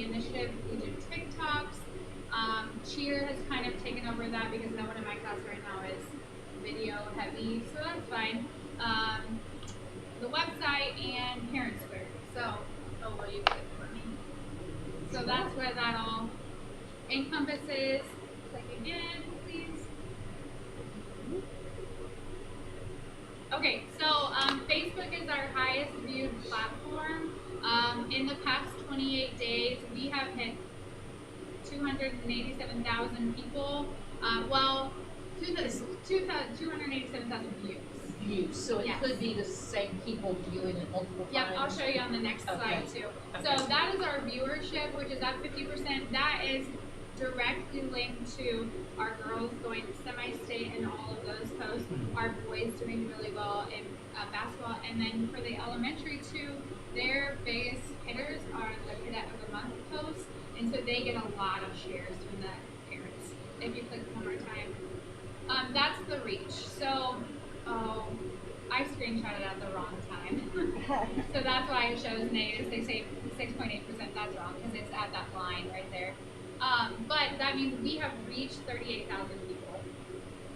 initiative, we do TikToks. Cheer has kind of taken over that because no one in my class right now is video heavy, so that's fine. The website and Parent Square. So, will you click for me? So that's where that all encompasses. Click again, please. Okay, so Facebook is our highest viewed platform. In the past 28 days, we have hit 287,000 people. 287,000 views. So it Yes. could be the same people viewing it multiple Yep, times. I'll show you on the next slide Okay. too. Okay. So that is our viewership, which is at 50%. That is directly linked to our girls going semi-state in all of those posts, our boys doing really well in basketball, and then for the elementary too, their biggest hitters are the Cadet of the Month posts, and so they get a lot of shares from the parents. If you click one more time, that's the reach. So, I screenshotted at the wrong time. So that's why it shows negative 6.8%. That's wrong because it's at that line right there. But that means we have reached 38,000 people.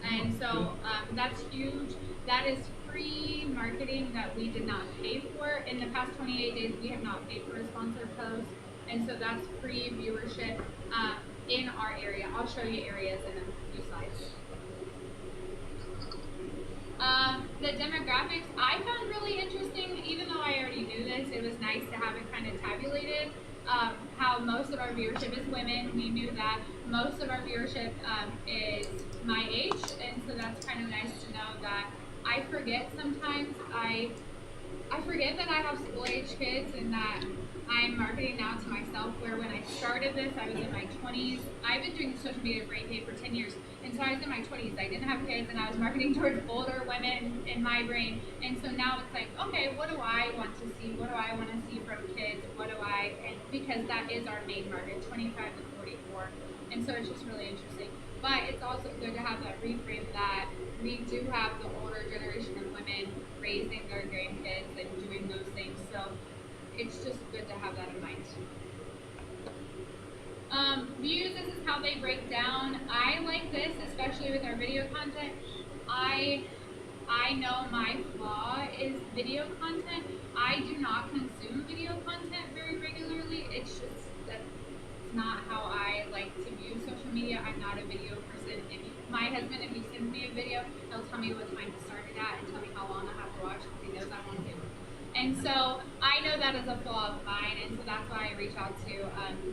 And so that's huge. That is free marketing that we did not pay for. In the past 28 days, we have not paid for a sponsored post. And so that's free viewership in our area. I'll show you areas in a few slides. The demographics I found really interesting, even though I already knew this, it was nice to have it kind of tabulated. How most of our viewership is women. We knew that most of our viewership is my age, and so that's kind of nice to know that I forget sometimes. I forget that I have school-age kids and that I'm marketing now to myself, where when I started this, I was in my 20s. I've been doing social media for AK for 10 years, and so I was in my 20s. I didn't have kids, and I was marketing towards older women in my brain. And so now it's like, okay, what do I want to see? What do I want to see from kids? And because that is our main market, 25 to 44. And so it's just really interesting. But it's also good to have that reframe that we do have the older generation of women raising their grandkids and doing those things. So it's just good to have that in mind. Views, this is how they break down. I like this, especially with our video content. I know my flaw is video content. I do not consume video content very regularly. It's just that's not how I like to view social media. I'm not a video person. My husband, if he sends me a video, he'll tell me what time to start it at and tell me how long I have to watch because he knows I want to. And so I know that is a flaw of mine, and so that's why I reach out to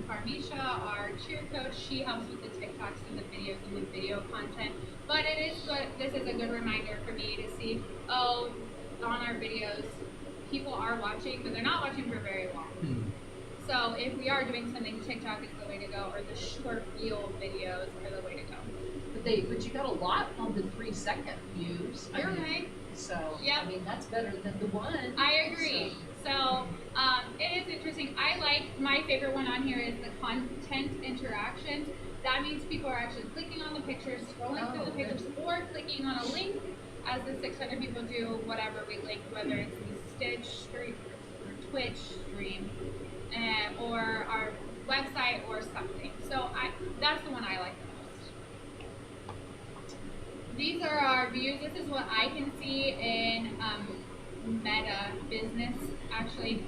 Parmisha, our cheer coach. She helps with the TikToks and the videos and the video content. But it is good. This is a good reminder for me to see, on our videos, people are watching, but they're not watching for very long. So if we are doing something, TikTok is the way to go, or the short reel videos are the way to go. But you got a lot on the 3-second views. You're right. So, Yep. I mean, that's better than the one. I agree. So it is interesting. I like, my favorite one on here is the content interactions. That means people are actually clicking on the pictures, scrolling through the pictures, or clicking on a link, as the 600 people do, whatever we link, whether it's the Stitch stream or Twitch stream, or our website or something. So that's the one I like the most. These are our views. This is what I can see in Meta Business, actually.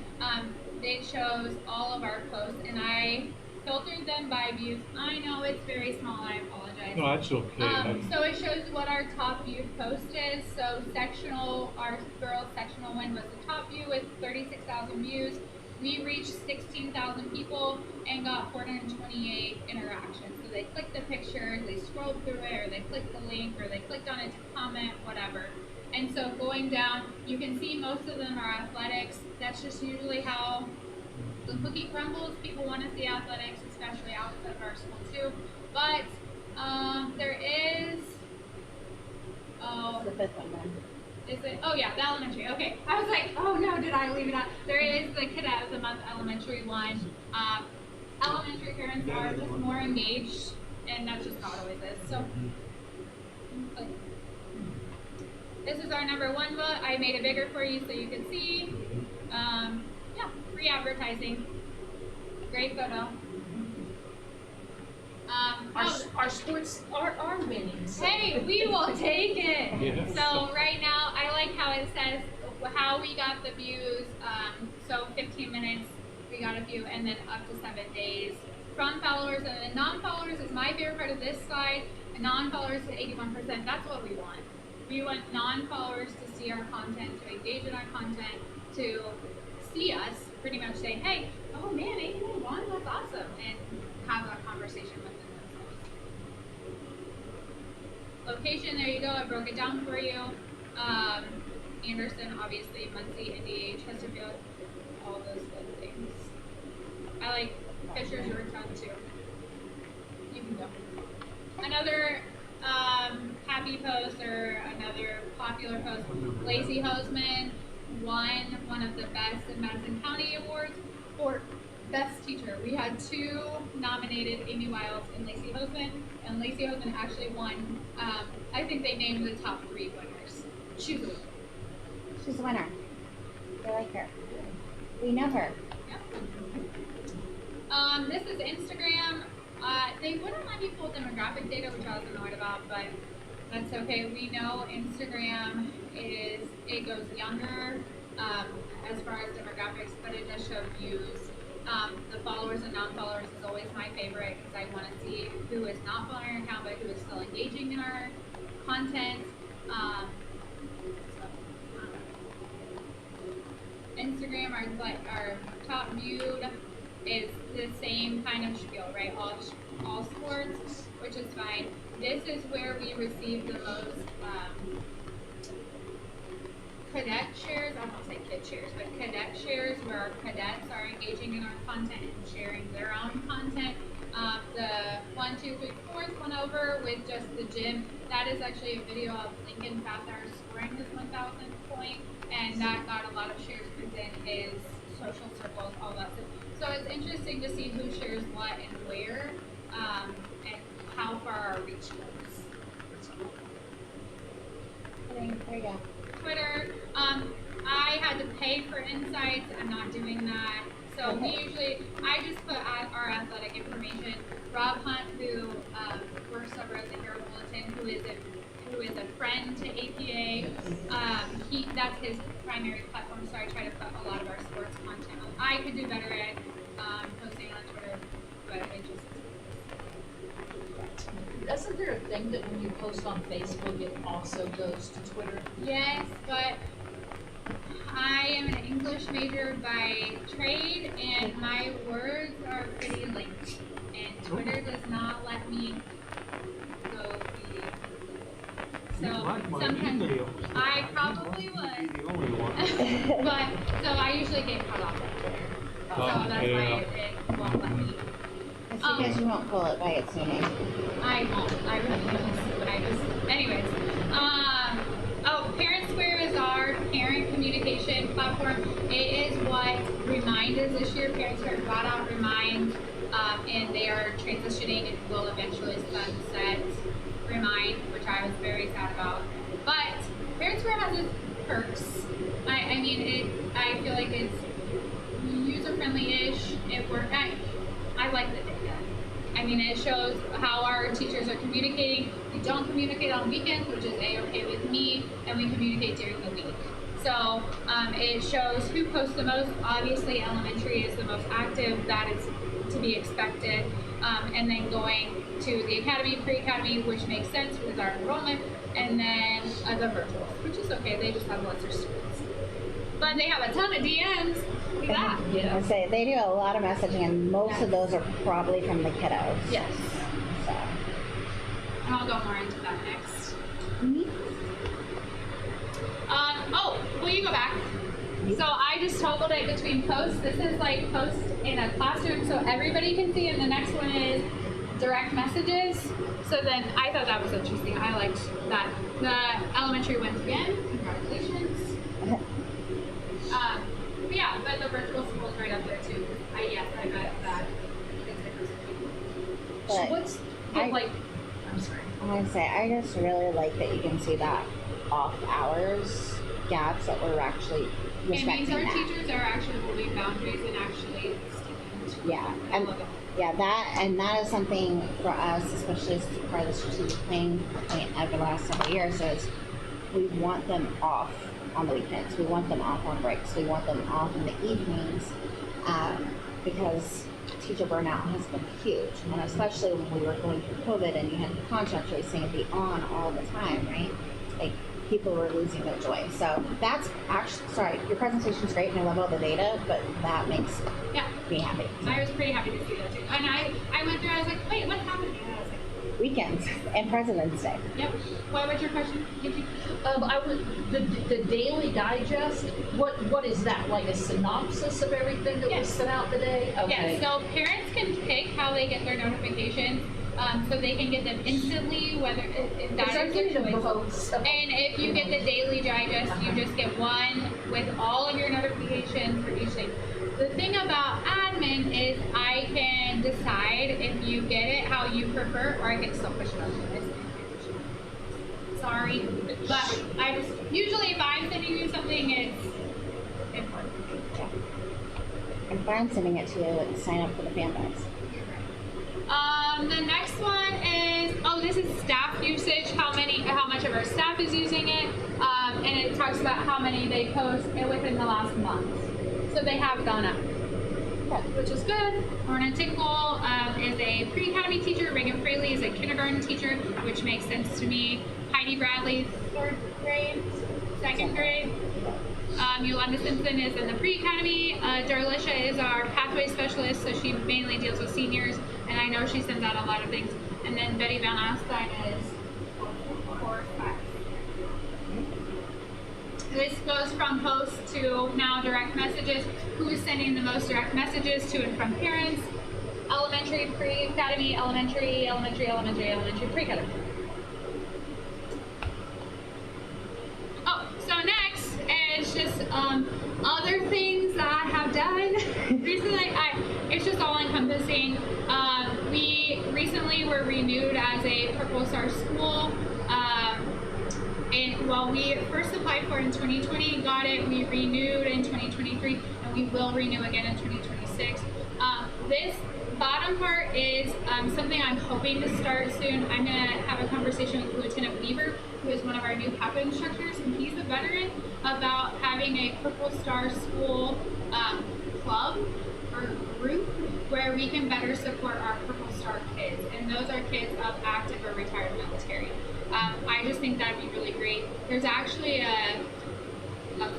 It shows all of our posts, and I filtered them by views. I know it's very small, I apologize. No, that's okay. So it shows what our top viewed post is. So sectional, our girls sectional one was the top view with 36,000 views. We reached 16,000 people and got 428 interactions. So they clicked the picture, they scrolled through it, or they clicked the link, or they clicked on it to comment, whatever. And so going down, you can see most of them are athletics. That's just usually how the cookie crumbles. People want to see athletics, especially outside of our school too. But there is, It's the fifth one then. is it? Oh yeah, the elementary. Okay, I was like, oh no, did I leave it out? There is the Cadet of the Month elementary one. Elementary parents are just more engaged, and that's just how it always is. So, this is our number one book. I made it bigger for you so you can see. Yeah, free advertising. Great photo. Our sports are winning. So. Hey, we will take it. Yes. So right now, I like how it says how we got the views. So 15 minutes, we got a view, and then up to 7 days. From followers and then non-followers is my favorite part of this slide. And non-followers to 81%. That's what we want. We want non-followers to see our content, to engage in our content, to see us pretty much say, hey, oh man, 81, that's awesome, and have that conversation with them themselves. Location, there you go, I broke it down for you. Anderson, obviously, Muncie, NDH, Chesterfield, all those good things. I like Fisher's Yorktown too. You can go. Another happy post or another popular post, Lacey Hoseman won one of the best in Madison County Awards for best teacher. We had 2 nominated, Amy Wiles and Lacey Hoseman, and Lacey Hoseman actually won. I think they named the top 3 winners. She's a winner. She's a winner. I like her. We know her. Yep. This is Instagram. They wouldn't let me pull demographic data, which I was annoyed about, but that's okay. We know Instagram it goes younger as far as demographics, but it does show views. The followers and non-followers is always my favorite because I want to see who is not following our account, but who is still engaging in our content. Instagram, our top viewed is the same kind of spiel, right? All sports, which is fine. This is where we receive the most cadet shares. I won't say kid shares, but cadet shares, where our cadets are engaging in our content and sharing their own content. The 1, 2, 3, 4th one over with just the gym. That is actually a video of Lincoln Fathar scoring his 1,000th point, and that got a lot of shares within his social circles, all that stuff. So it's interesting to see who shares what and where, and how far our reach goes. There you go. Twitter, I had to pay for insights. I'm not doing that. So we usually, I just put out our athletic information. Rob Hunt, who works over at the Herald Bulletin, who is a friend to APA, that's his primary platform. So I try to put a lot of our sports content on. I could do better at posting on Twitter, but it just. Isn't there a thing that when you post on Facebook, it also goes to Twitter? Yes, but I am an English major by trade, and my words are pretty linked, and Twitter does not let me go the. So sometimes I probably would, but so I usually get cut off on Twitter, so that's why it won't let me. It's because you won't pull it by its name. I won't. I really won't. But I just, anyways. Parent Square is our parent communication platform. It is what Remind is this year. Parent Square bought out Remind, and they are transitioning and will eventually sunset Remind, which I was very sad about. But Parent Square has its perks. I mean, I feel like it's user-friendly-ish. It works. I like the data. I mean, it shows how our teachers are communicating. We don't communicate on weekends, which is A-okay with me, and we communicate during the week. So it shows who posts the most. Obviously, elementary is the most active. That is to be expected. And then going to the academy, pre-academy, which makes sense with our enrollment, and then the virtuals, which is okay. They just have lesser students. But they have a ton of DMs. Look at that. I say they do a lot of messaging, and most of those are probably from the kiddos. Yes. So. And I'll go more into that next. will you go back? So I just toggled it between posts. This is like posts in a classroom so everybody can see, and the next one is direct messages. So then I thought that was interesting. I liked that. The elementary wins again. Congratulations. But yeah, but the virtual school is right up there too. I bet that it's interesting. So But what's I- like? I'm sorry. I want to say, I just really like that you can see that off hours gaps that we're actually It means respecting our that. teachers are actually holding boundaries and actually sticking to Yeah, I and love it. yeah, that is something for us, especially as part of the strategic planning point over the last several years, is we want them off on the weekends. We want them off on breaks. We want them off in the evenings, because teacher burnout has been huge, and especially when we were going through COVID and you had the contract tracing and be on all the time, right? Like, people were losing their joy. So that's actually, sorry, your presentation's great and I love all the data, but that makes Yeah, me happy. I was pretty happy to see that too. And I went through, I was like, wait, what's happening? And I was like, Weekends and President's Day. yep. What was your question? Gigi? I would the daily digest. What is that? Like a synopsis of everything that was Yes. sent out today? Okay. Yeah, so parents can pick how they get their notifications, so they can get them instantly, whether if that Because I is their need them choice. both. So. And if you get the daily digest, you just get one with all of your notifications for each thing. The thing about admin is I can decide if you get it how you prefer, or I can still push it on you. Sorry, but I just usually if I'm sending you something, it's important. And if I'm sending it to you, it's sign up for the fan bags. The next one is, this is staff usage, how much of our staff is using it, and it talks about how many they post within the last month. So they have gone up, which is good. Lorna Tinkle is a pre-academy teacher. Reagan Fraley is a kindergarten teacher, which makes sense to me. Heidi Bradley, 3rd grade, 2nd grade. Yolanda Simpson is in the pre-academy. Darlisha is our pathway specialist, so she mainly deals with seniors, and I know she sends out a lot of things. And then Betty Van Alstyne is 4th, 5th. This goes from posts to now direct messages. Who is sending the most direct messages to and from parents? Elementary, pre-academy, elementary, pre-academy. So next is just other things that I have done recently. It's just all encompassing. We recently were renewed as a Purple Star school. And we first applied for it in 2020, got it, we renewed in 2023, and we will renew again in 2026. This bottom part is something I'm hoping to start soon. I'm going to have a conversation with Lieutenant Weaver, who is one of our new PAPA instructors, and he's a veteran, about having a Purple Star School club or group where we can better support our Purple Star kids, and those are kids of active or retired military. I just think that'd be really great. There's actually a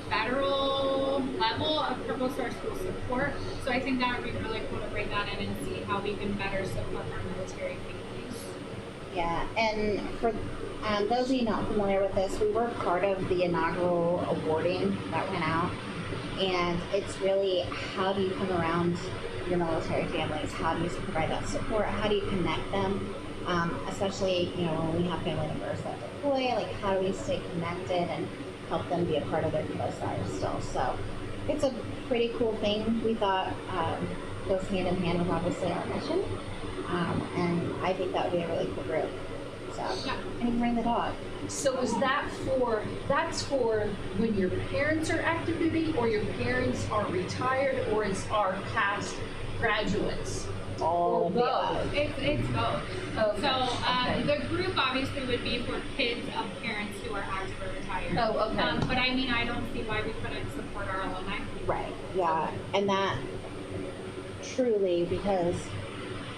federal level of Purple Star School support, so I think that would be really cool to bring that in and see how we can better support our military families. Yeah, and for those of you not familiar with this, we were part of the inaugural awarding that went out, and it's really how do you come around your military families? How do you provide that support? How do you connect them? Especially, when we have family members that deploy, like how do we stay connected and help them be a part of their kiddos' lives still? So it's a pretty cool thing. We thought goes hand in hand with obviously our mission, and I think that would be a really cool group. So, and you can bring the dog. So is that's for when your parents are active duty, or your parents are retired, or it's our past graduates? All of the both. above. It's both. Okay. So the group obviously would be for kids of parents who are active or retired. Oh, okay. But I mean, I don't see why we couldn't support our alumni. Right, yeah, and that truly, because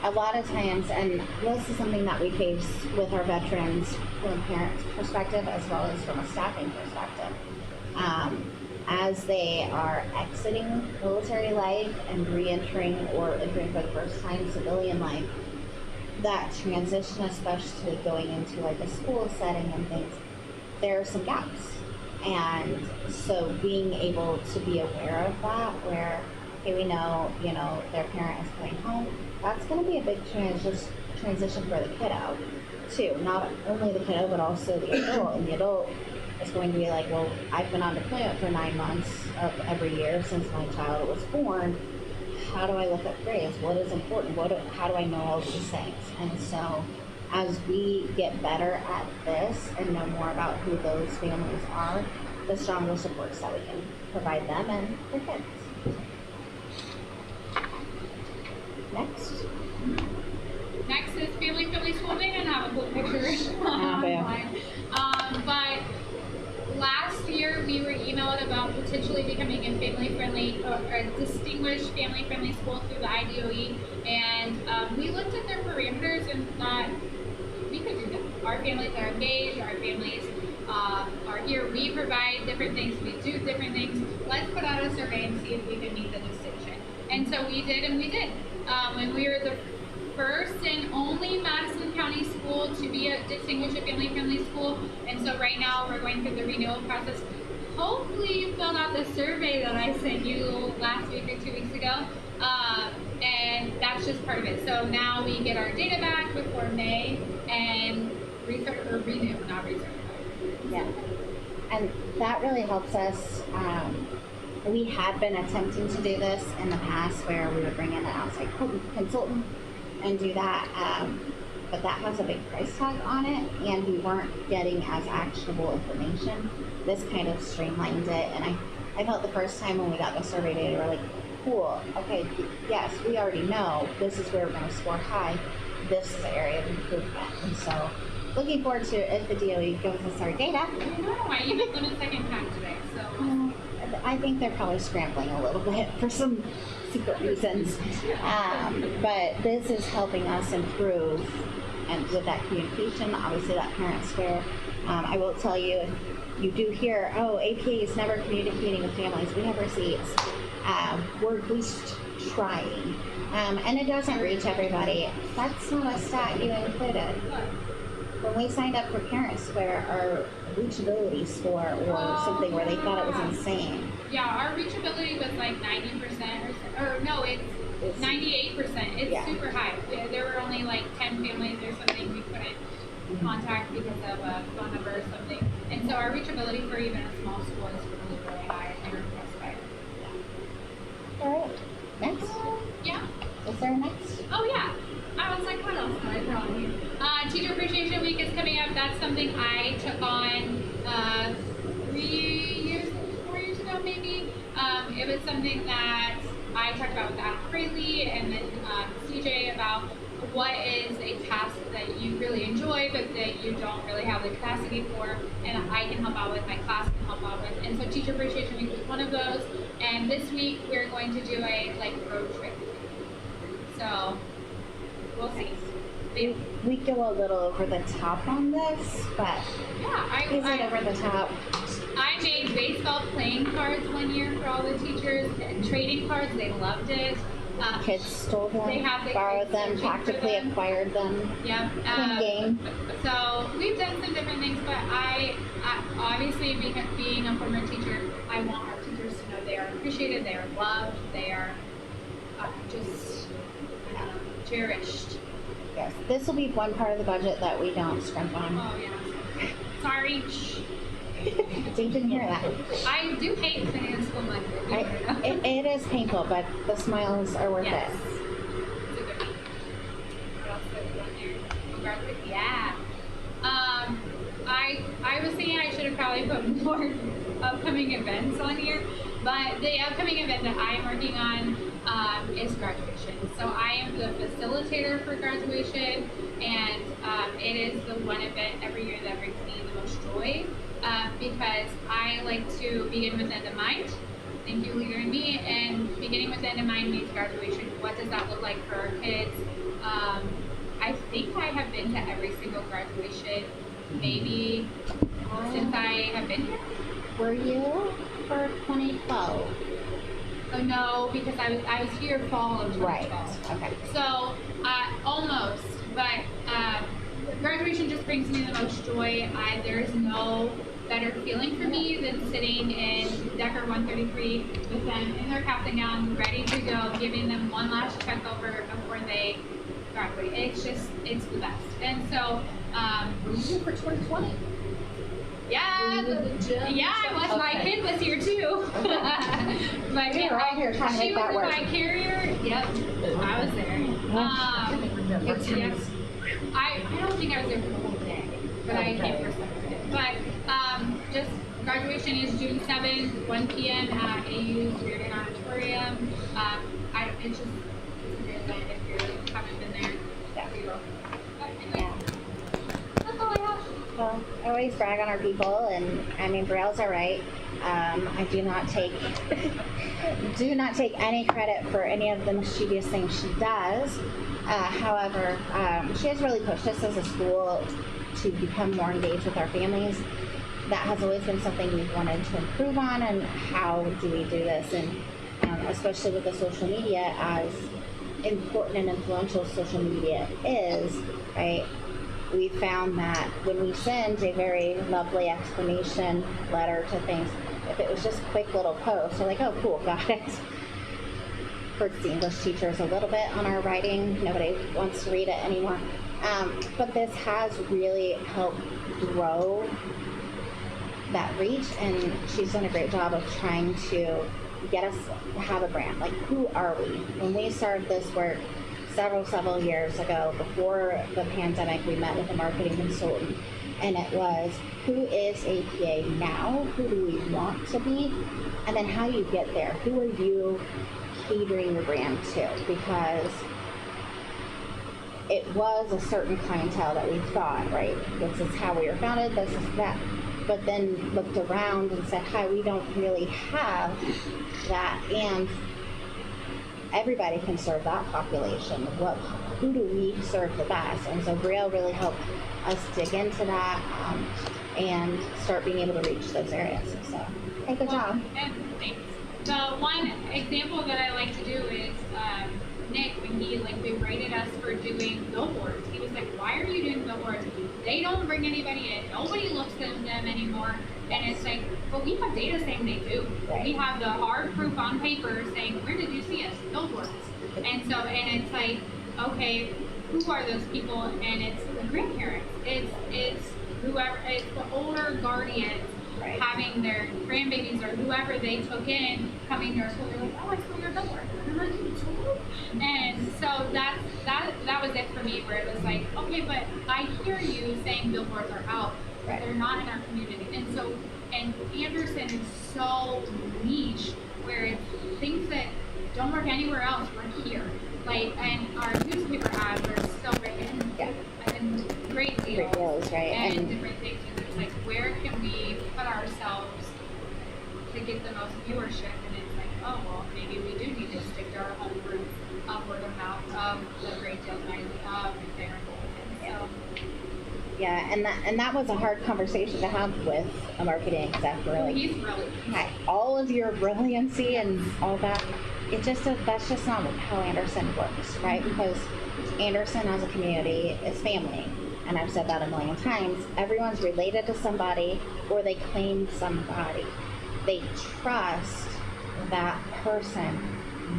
a lot of times, and this is something that we face with our veterans from a parent's perspective as well as from a staffing perspective, as they are exiting military life and re-entering or entering for the first time civilian life, that transition, especially going into like a school setting and things, there are some gaps. And so being able to be aware of that, where, okay, we know, their parent is coming home, that's going to be a big transition for the kiddo, too. Not only the kiddo, but also the adult. And the adult is going to be like, well, I've been on deployment for 9 months of every year since my child was born. How do I look at grades? What is important? How do I know all these things? And so as we get better at this and know more about who those families are, the stronger supports that we can provide them and their kids. Next. Next is Family Friendly School. They didn't have a cool picture Oh, yeah. online. But last year we were emailed about potentially becoming a family friendly or a distinguished family friendly school through the IDOE, and we looked at their parameters and thought we could do that. Our families are engaged, our families are here, we provide different things, we do different things. Let's put out a survey and see if we can meet the distinction. And so we did, and we did. And we were the first and only Madison County school to be a distinguished family friendly school. And so right now we're going through the renewal process. Hopefully you filled out the survey that I sent you last week or 2 weeks ago. And that's just part of it. So now we get our data back before May and renew, not recertify. Yeah. And that really helps us. We had been attempting to do this in the past where we would bring in an outside consultant and do that. But that has a big price tag on it, and we weren't getting as actionable information. This kind of streamlined it, and I felt the first time when we got the survey data, we're like, cool, okay, yes, we already know this is where we're going to score high. This is the area of improvement. And so looking forward to if the DOE gives us our data. I know, I emailed them a second time today, so. I think they're probably scrambling a little bit for some secret reasons. But this is helping us improve, and with that communication, obviously that parent square. I will tell you, if you do hear, oh, APA is never communicating with families, we have receipts. We're at least trying. And it doesn't reach everybody. That's not a stat you included. When we signed up for Parent Square, our reachability score or something where they thought it was insane. Yeah, our reachability was like 90% or no, it's 98%. It's super high. There were only like 10 families or something we couldn't contact because of a phone number or something. And so our reachability for even a small school is really, really high. And we're impressed by it. All right, next. Yeah. Is there a next? Oh yeah. I was like, what else can I throw on here? Teacher Appreciation Week is coming up. That's something I took on 4 years ago maybe. It was something that I talked about with Adam Fraley and then CJ about what is a task that you really enjoy but that you don't really have the capacity for, and I can help out with, my class can help out with. And so Teacher Appreciation Week was one of those. And this week we're going to do a road trip. So we'll see. We go a little over the top on this, but yeah, is it over the top? I made baseball playing cards one year for all the teachers, and trading cards. They loved it. Kids stole them, they have the borrowed kids them, searching for practically them. acquired them. Yep. In game. So we've done some different things, but I obviously being a former teacher, I want our teachers to know they are appreciated, they are loved, they are just cherished. Yes, this will be one part of the budget that we don't scrimp on. Oh yeah. Sorry. Shh. So you didn't hear that. I do hate sitting in school money. It is painful, but the smiles are worth Yes. it. It's a good week. What else did we do on there? Congratulations. Yeah. I was thinking I should have probably put more upcoming events on here, but the upcoming event that I am working on is graduation. So I am the facilitator for graduation, and it is the one event every year that brings me the most joy because I like to begin with end in mind. Thank you, Leader and me. And beginning with end in mind means graduation. What does that look like for our kids? I think I have been to every single graduation, maybe since I have been here. Were you for 2012? Oh no, because I was here fall of 2012. Right. Okay. So almost, but graduation just brings me the most joy. There is no better feeling for me than sitting in Decker 133 with them in their captain gown, ready to go, giving them one last check over before they graduate. It's the best. And so, Were you here for 2020? yeah, Were you in the gym? yeah, I was. My Okay. kid was here too. But We were all here trying to she make that was work. in my carrier. Yep, I was there. Remember. Yes. I don't think I was there for the whole day, but I came for some of it. But just graduation is June 7th, 1 p.m. at AU's Reardon Auditorium. It's just a great event if you haven't been there. Yeah. You will. But anyway, Yeah. that's all I have. Well, I always brag on our people, and I mean, Brielle's all right. I do not take any credit for any of the mischievous things she does. However, she has really pushed us as a school to become more engaged with our families. That has always been something we've wanted to improve on, and how do we do this? And especially with the social media, as important and influential social media is, right? We found that when we send a very lovely explanation letter to things, if it was just quick little posts, we're like, oh, cool, got it. Hurts the English teachers a little bit on our writing. Nobody wants to read it anymore. But this has really helped grow that reach, and she's done a great job of trying to get us to have a brand. Like, who are we? When we started this work several years ago, before the pandemic, we met with a marketing consultant, and it was, who is APA now? Who do we want to be? And then how do you get there? Who are you catering your brand to? Because it was a certain clientele that we thought, right, this is how we were founded, this is that. But then looked around and said, hi, we don't really have that, and everybody can serve that population. Who do we serve the best? And so Brielle really helped us dig into that and start being able to reach those areas. So, hey, good job. And thanks. The one example that I like to do is Nick, when he berated us for doing billboards. He was like, why are you doing billboards? They don't bring anybody in. Nobody looks at them anymore. And it's like, well, we have data saying they do. Right. We have the hard proof on paper saying, where did you see us? Billboards. And so, and it's like, okay, who are those people? And it's the grandparents. It's whoever, it's the older guardians. Right. Having their grandbabies or whoever they took in coming to our school. They're like, oh, I saw your billboard. And I'm like, you told? And so that was it for me, where it was like, okay, but I hear you saying billboards are out. Right. They're not in our community. And so, and Anderson is so niche, where it's things that don't work anywhere else work here. Like, and our newspaper ads are so great, and great deals. Great deals, right? And different things. And it's like, where can we put ourselves to get the most viewership? And it's like, oh, well, maybe we do need to stick to our home roots of word of mouth, of the Great Deals magazine, of Fair and Golden. So, yeah, and that was a hard conversation to have with a marketing exec. We're like, he's really hi, all of your brilliancy and all that, that's just not how Anderson works, right? Because Anderson as a community is family. And I've said that a million times. Everyone's related to somebody, or they claim somebody. They trust that person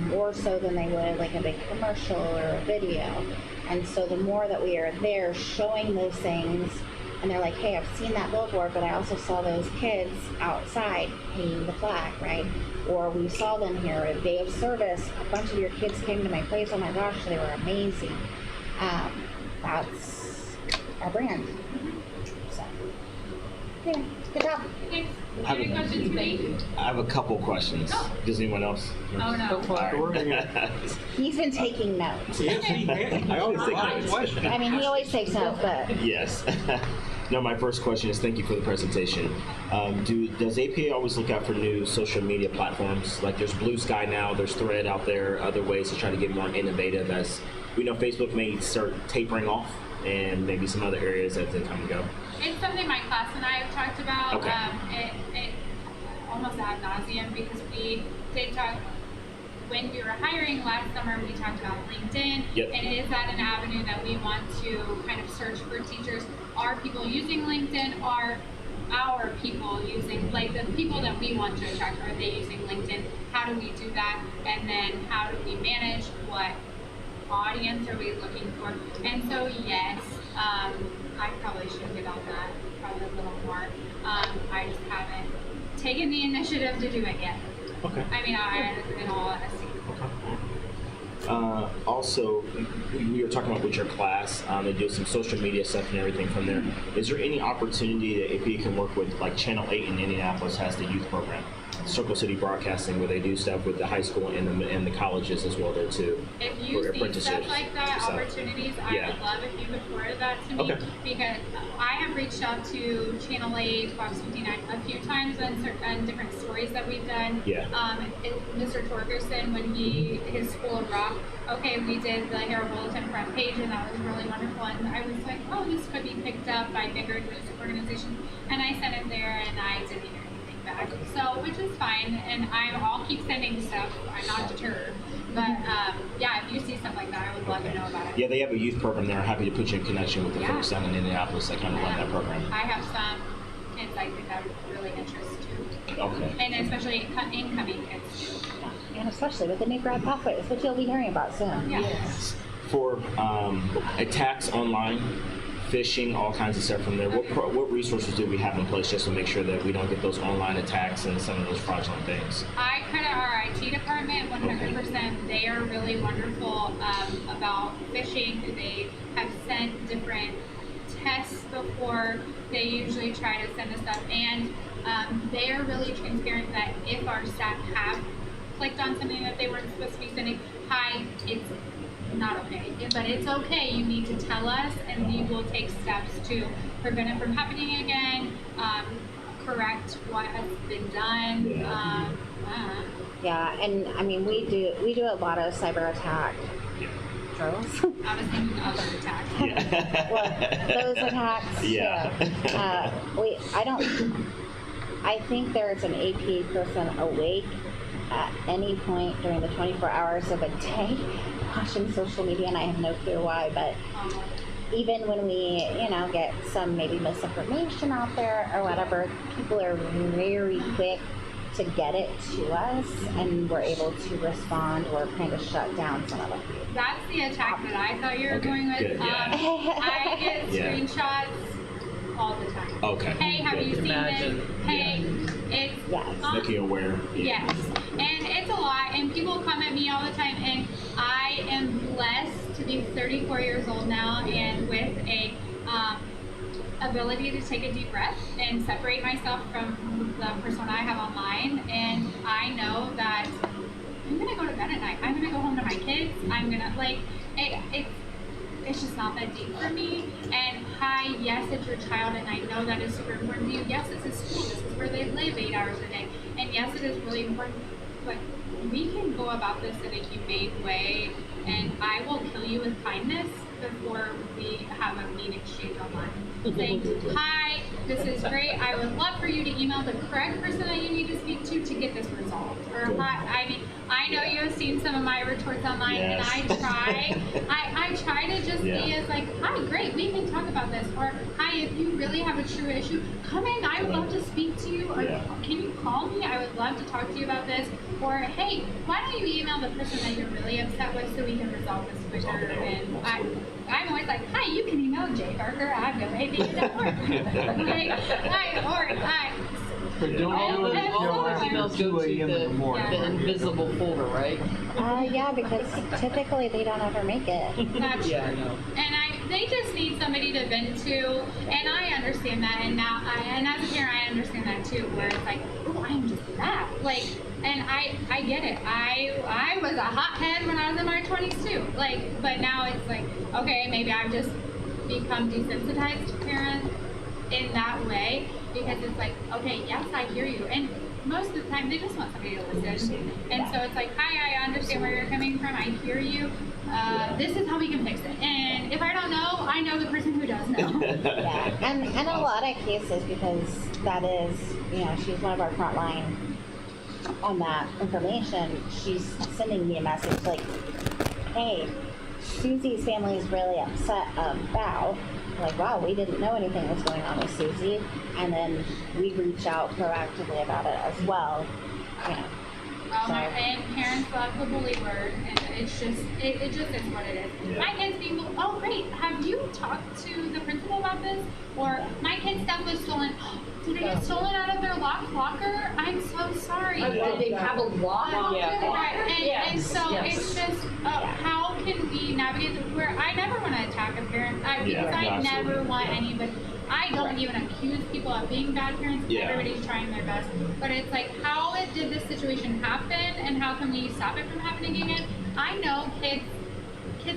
more so than they would like a big commercial or a video. And so the more that we are there showing those things, and they're like, hey, I've seen that billboard, but I also saw those kids outside hanging the flag, right? Or we saw them here at a day of service. A bunch of your kids came to my place. Oh my gosh, they were amazing. That's our brand. So, yeah, good job. Thanks. Have Any a- questions for me? I have a couple questions. Oh. Does anyone else? Oh, no. All right. He's been taking notes. Yes, he has. I always take notes. Question. I mean, he always takes notes, but Yes. No, my first question is thank you for the presentation. Does APA always look out for new social media platforms? Like there's Blue Sky now, there's Thread out there, other ways to try to get more innovative, as we know Facebook may start tapering off, and maybe some other areas as they come and go. It's something my class and I have talked about. Okay. It almost ad nauseum, because we did talk when we were hiring last summer. We talked about LinkedIn, Yep. and is that an avenue that we want to kind of search for teachers? Are people using LinkedIn? Are our people using, like the people that we want to attract, are they using LinkedIn? How do we do that? And then how do we manage what audience are we looking for? And so yes, I probably should get on that probably a little more. I just haven't taken the initiative to do it yet. Okay. I mean, in all honesty. Also, we were talking about with your class, they do some social media stuff and everything from there. Is there any opportunity that if you can work with, like Channel 8 in Indianapolis has the youth program, Circle City Broadcasting, where they do stuff with the high school and the colleges as well there too? If you see stuff like that, opportunities, I would love if you could forward that to me, because I have reached out to Channel 8, Fox 59 a few times on different stories that we've done. Yeah. Mr. Torgerson, when his School of Rock, we did the Herald Bulletin front page, and that was really wonderful. And I was like, oh, this could be picked up by bigger news organizations. And I sent it there, and I didn't hear anything back. So, which is fine, and I'll keep sending stuff. I'm not deterred. But if you see stuff like that, I would love to know about it. Yeah, they have a youth program there. I'm happy to put you in connection with the folks down in Indianapolis that kind of run that program. I have some kids I think that would really interest too. Okay. And especially incoming kids too. And especially with the new grad pathways, which you'll be hearing about soon. Yes. For attacks online, phishing, all kinds of stuff from there, what resources do we have in place just to make sure that we don't get those online attacks and some of those fraudulent things? I credit our IT department 100%. They are really wonderful about phishing. They have sent different tests before. They usually try to send us stuff, and they are really transparent that if our staff have clicked on something that they weren't supposed to be sending, it's not okay, but it's okay. You need to tell us, and we will take steps to prevent it from happening again, correct what has been done. Yeah, and I mean we do a lot of cyber attack drills. I was thinking other attacks. Well, those attacks. Yeah. I think there's an APA person awake at any point during the 24 hours of a day watching social media, and I have no clue why, but even when we, get some maybe misinformation out there or whatever, people are very quick to get it to us, and we're able to respond or kind of shut down some of them. That's the attack that I thought you were going with. Good, I get screenshots all the time. Okay. Hey, have you seen this? Hey, it's making you aware. Yes, and it's a lot, and people come at me all the time, and I am blessed to be 34 years old now, and with a ability to take a deep breath and separate myself from the persona I have online, and I know that I'm gonna go to bed at night. I'm gonna go home to my kids. I'm gonna it's just not that deep for me. And yes, it's your child, and I know that is super important to you. Yes, it's a school. This is where they live 8 hours a day. And yes, it is really important. But we can go about this in a humane way, and I will kill you with kindness before we have a mean exchange online. Saying, hi, this is great. I would love for you to email the correct person that you need to speak to get this resolved. Or hi, I know you have seen some of my retorts online, and I try to just be as like, hi, great, we can talk about this. Or hi, if you really have a true issue, come in. I would love to speak to you. Or can you call me? I would love to talk to you about this. Or hey, why don't you email the person that you're really upset with so we can resolve this quicker? And I'm always like, hi, you can email Jay Barker at @APA.org. But don't all do it those emails go to the invisible folder, right? Yeah, because typically they don't ever make it. That's Yeah, I know. And they just need somebody to vent to, and I understand that. And now, and as a parent, I understand that too, where it's like, oh, I'm just that. And I get it. I was a hothead when I was in my 20s too. But now it's like, okay, maybe I've just become desensitized to parents in that way, because it's like, okay, yes, I hear you. And most of the time, they just want somebody to listen. And so it's like, hi, I understand where you're coming from. I hear you. This is how we can fix it. And if I don't know, I know the person who does know. Yeah, and in a lot of cases, because that is, she's one of our front line on that information, she's sending me a message like, hey, Susie's family is really upset about like, wow, we didn't know anything was going on with Susie. And then we reach out proactively about it as well. You know. And parents love the bully word, and it's just, it just is what it is. Yeah. My kids being, oh great, have you talked to the principal about this? Or my kid's stuff was stolen. Did it get stolen out of their locked locker? I'm so sorry. Did they have a lock on Right, it? and so it's just, how can we navigate this where I never want to attack a parent, because I never want anybody, I don't even accuse people of being bad parents, everybody's trying their best, but it's like, how did this situation happen, and how can we stop it from happening again? I know kids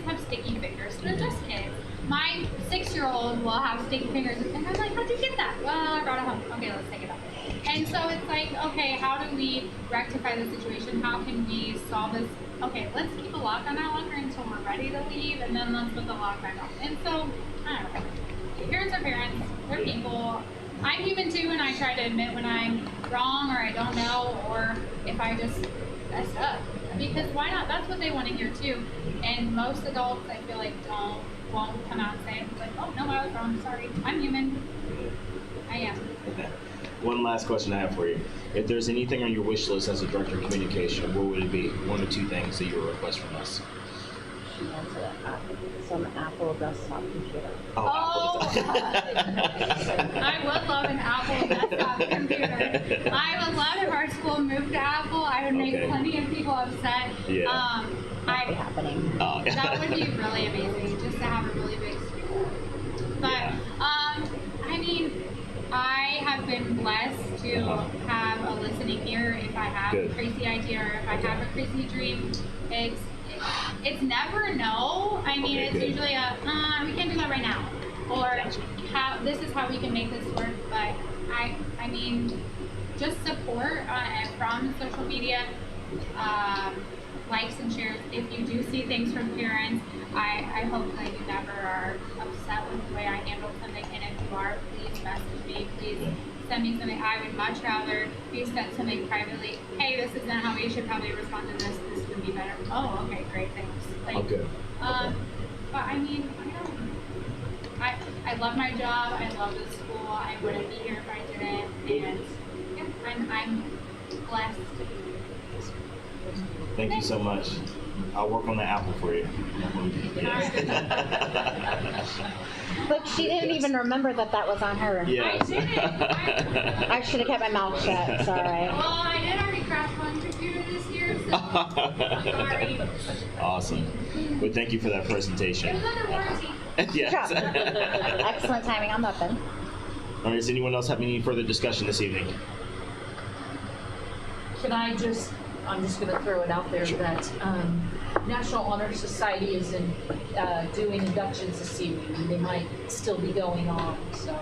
have sticky fingers, they're just kids. My 6-year-old will have sticky fingers, and I'm like, how'd you get that? Well, I brought it home. Okay, let's take it out. And so it's like, okay, how do we rectify the situation? How can we solve this? Okay, let's keep a lock on that locker until we're ready to leave, and then let's put the lock back on. And so, I don't know. Parents are parents. They're people. I'm human too, and I try to admit when I'm wrong or I don't know, or if I just messed up. Because why not? That's what they want to hear too. And most adults, I feel like, won't come out and say it. Like, oh no, I was wrong. Sorry. I'm human. I am. One last question I have for you. If there's anything on your wish list as a director of communication, what would it be? 1 or 2 things that you would request from us? She wants some Apple desktop computer. Oh, I would love an Apple desktop computer. I would love if our school moved to Apple. I would make plenty of people upset. Yeah. That would be happening. That would be really amazing, just to have a really big school. But, I mean, I have been blessed to have a listening ear if I have a crazy idea or if I have a crazy dream. It's never no. I mean, it's usually we can't do that right now. Or this is how we can make this work. But I mean, just support from social media, likes and shares. If you do see things from parents, I hope that you never are upset with the way I handled something. And if you are, please message me. Please send me something. I would much rather be sent something privately. Hey, this isn't how we should probably respond to this. This would be better. Oh, okay, great, thanks. Like, but I mean, I love my job. I love the school. I wouldn't be here if I didn't. And I'm blessed. Thank you so much. I'll work on the Apple for you. Look, she didn't even remember that was on her. Yeah. I didn't. I should have kept my mouth shut. Sorry. Well, I did already crash one computer this year, so I'm sorry. Awesome. Well, thank you for that presentation. It was under warranty. Yes. Excellent timing on that then. All right, does anyone else have any further discussion this evening? Can I just, I'm just going to throw it out there that National Honor Society is doing inductions this evening, and they might still be going on. So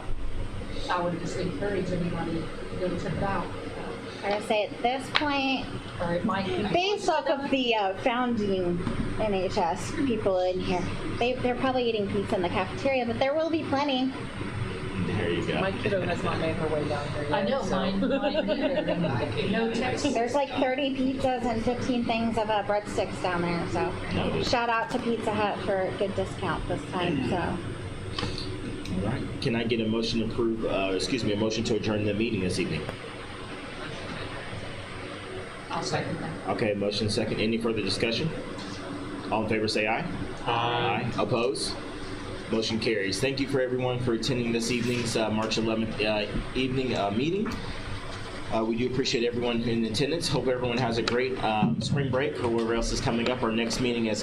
I would just encourage anybody to go check it out. I gotta say, at this point, Or it might be based off of the founding NHS people in here, they're probably eating pizza in the cafeteria, but there will be plenty. There you go. My kiddo has not made her way down here yet. I know, so. mine either. No text. There's like 30 pizzas and 15 things of breadsticks down there, so shout out to Pizza Hut for a good discount this time. So. All right. Can I get a motion to approve, a motion to adjourn the meeting this evening? I'll second that. Okay, motion second. Any further discussion? All in favor say aye. Aye. Oppose? Motion carries. Thank you for everyone for attending this evening's March 11th evening meeting. We do appreciate everyone in attendance. Hope everyone has a great spring break or whatever else is coming up. Our next meeting is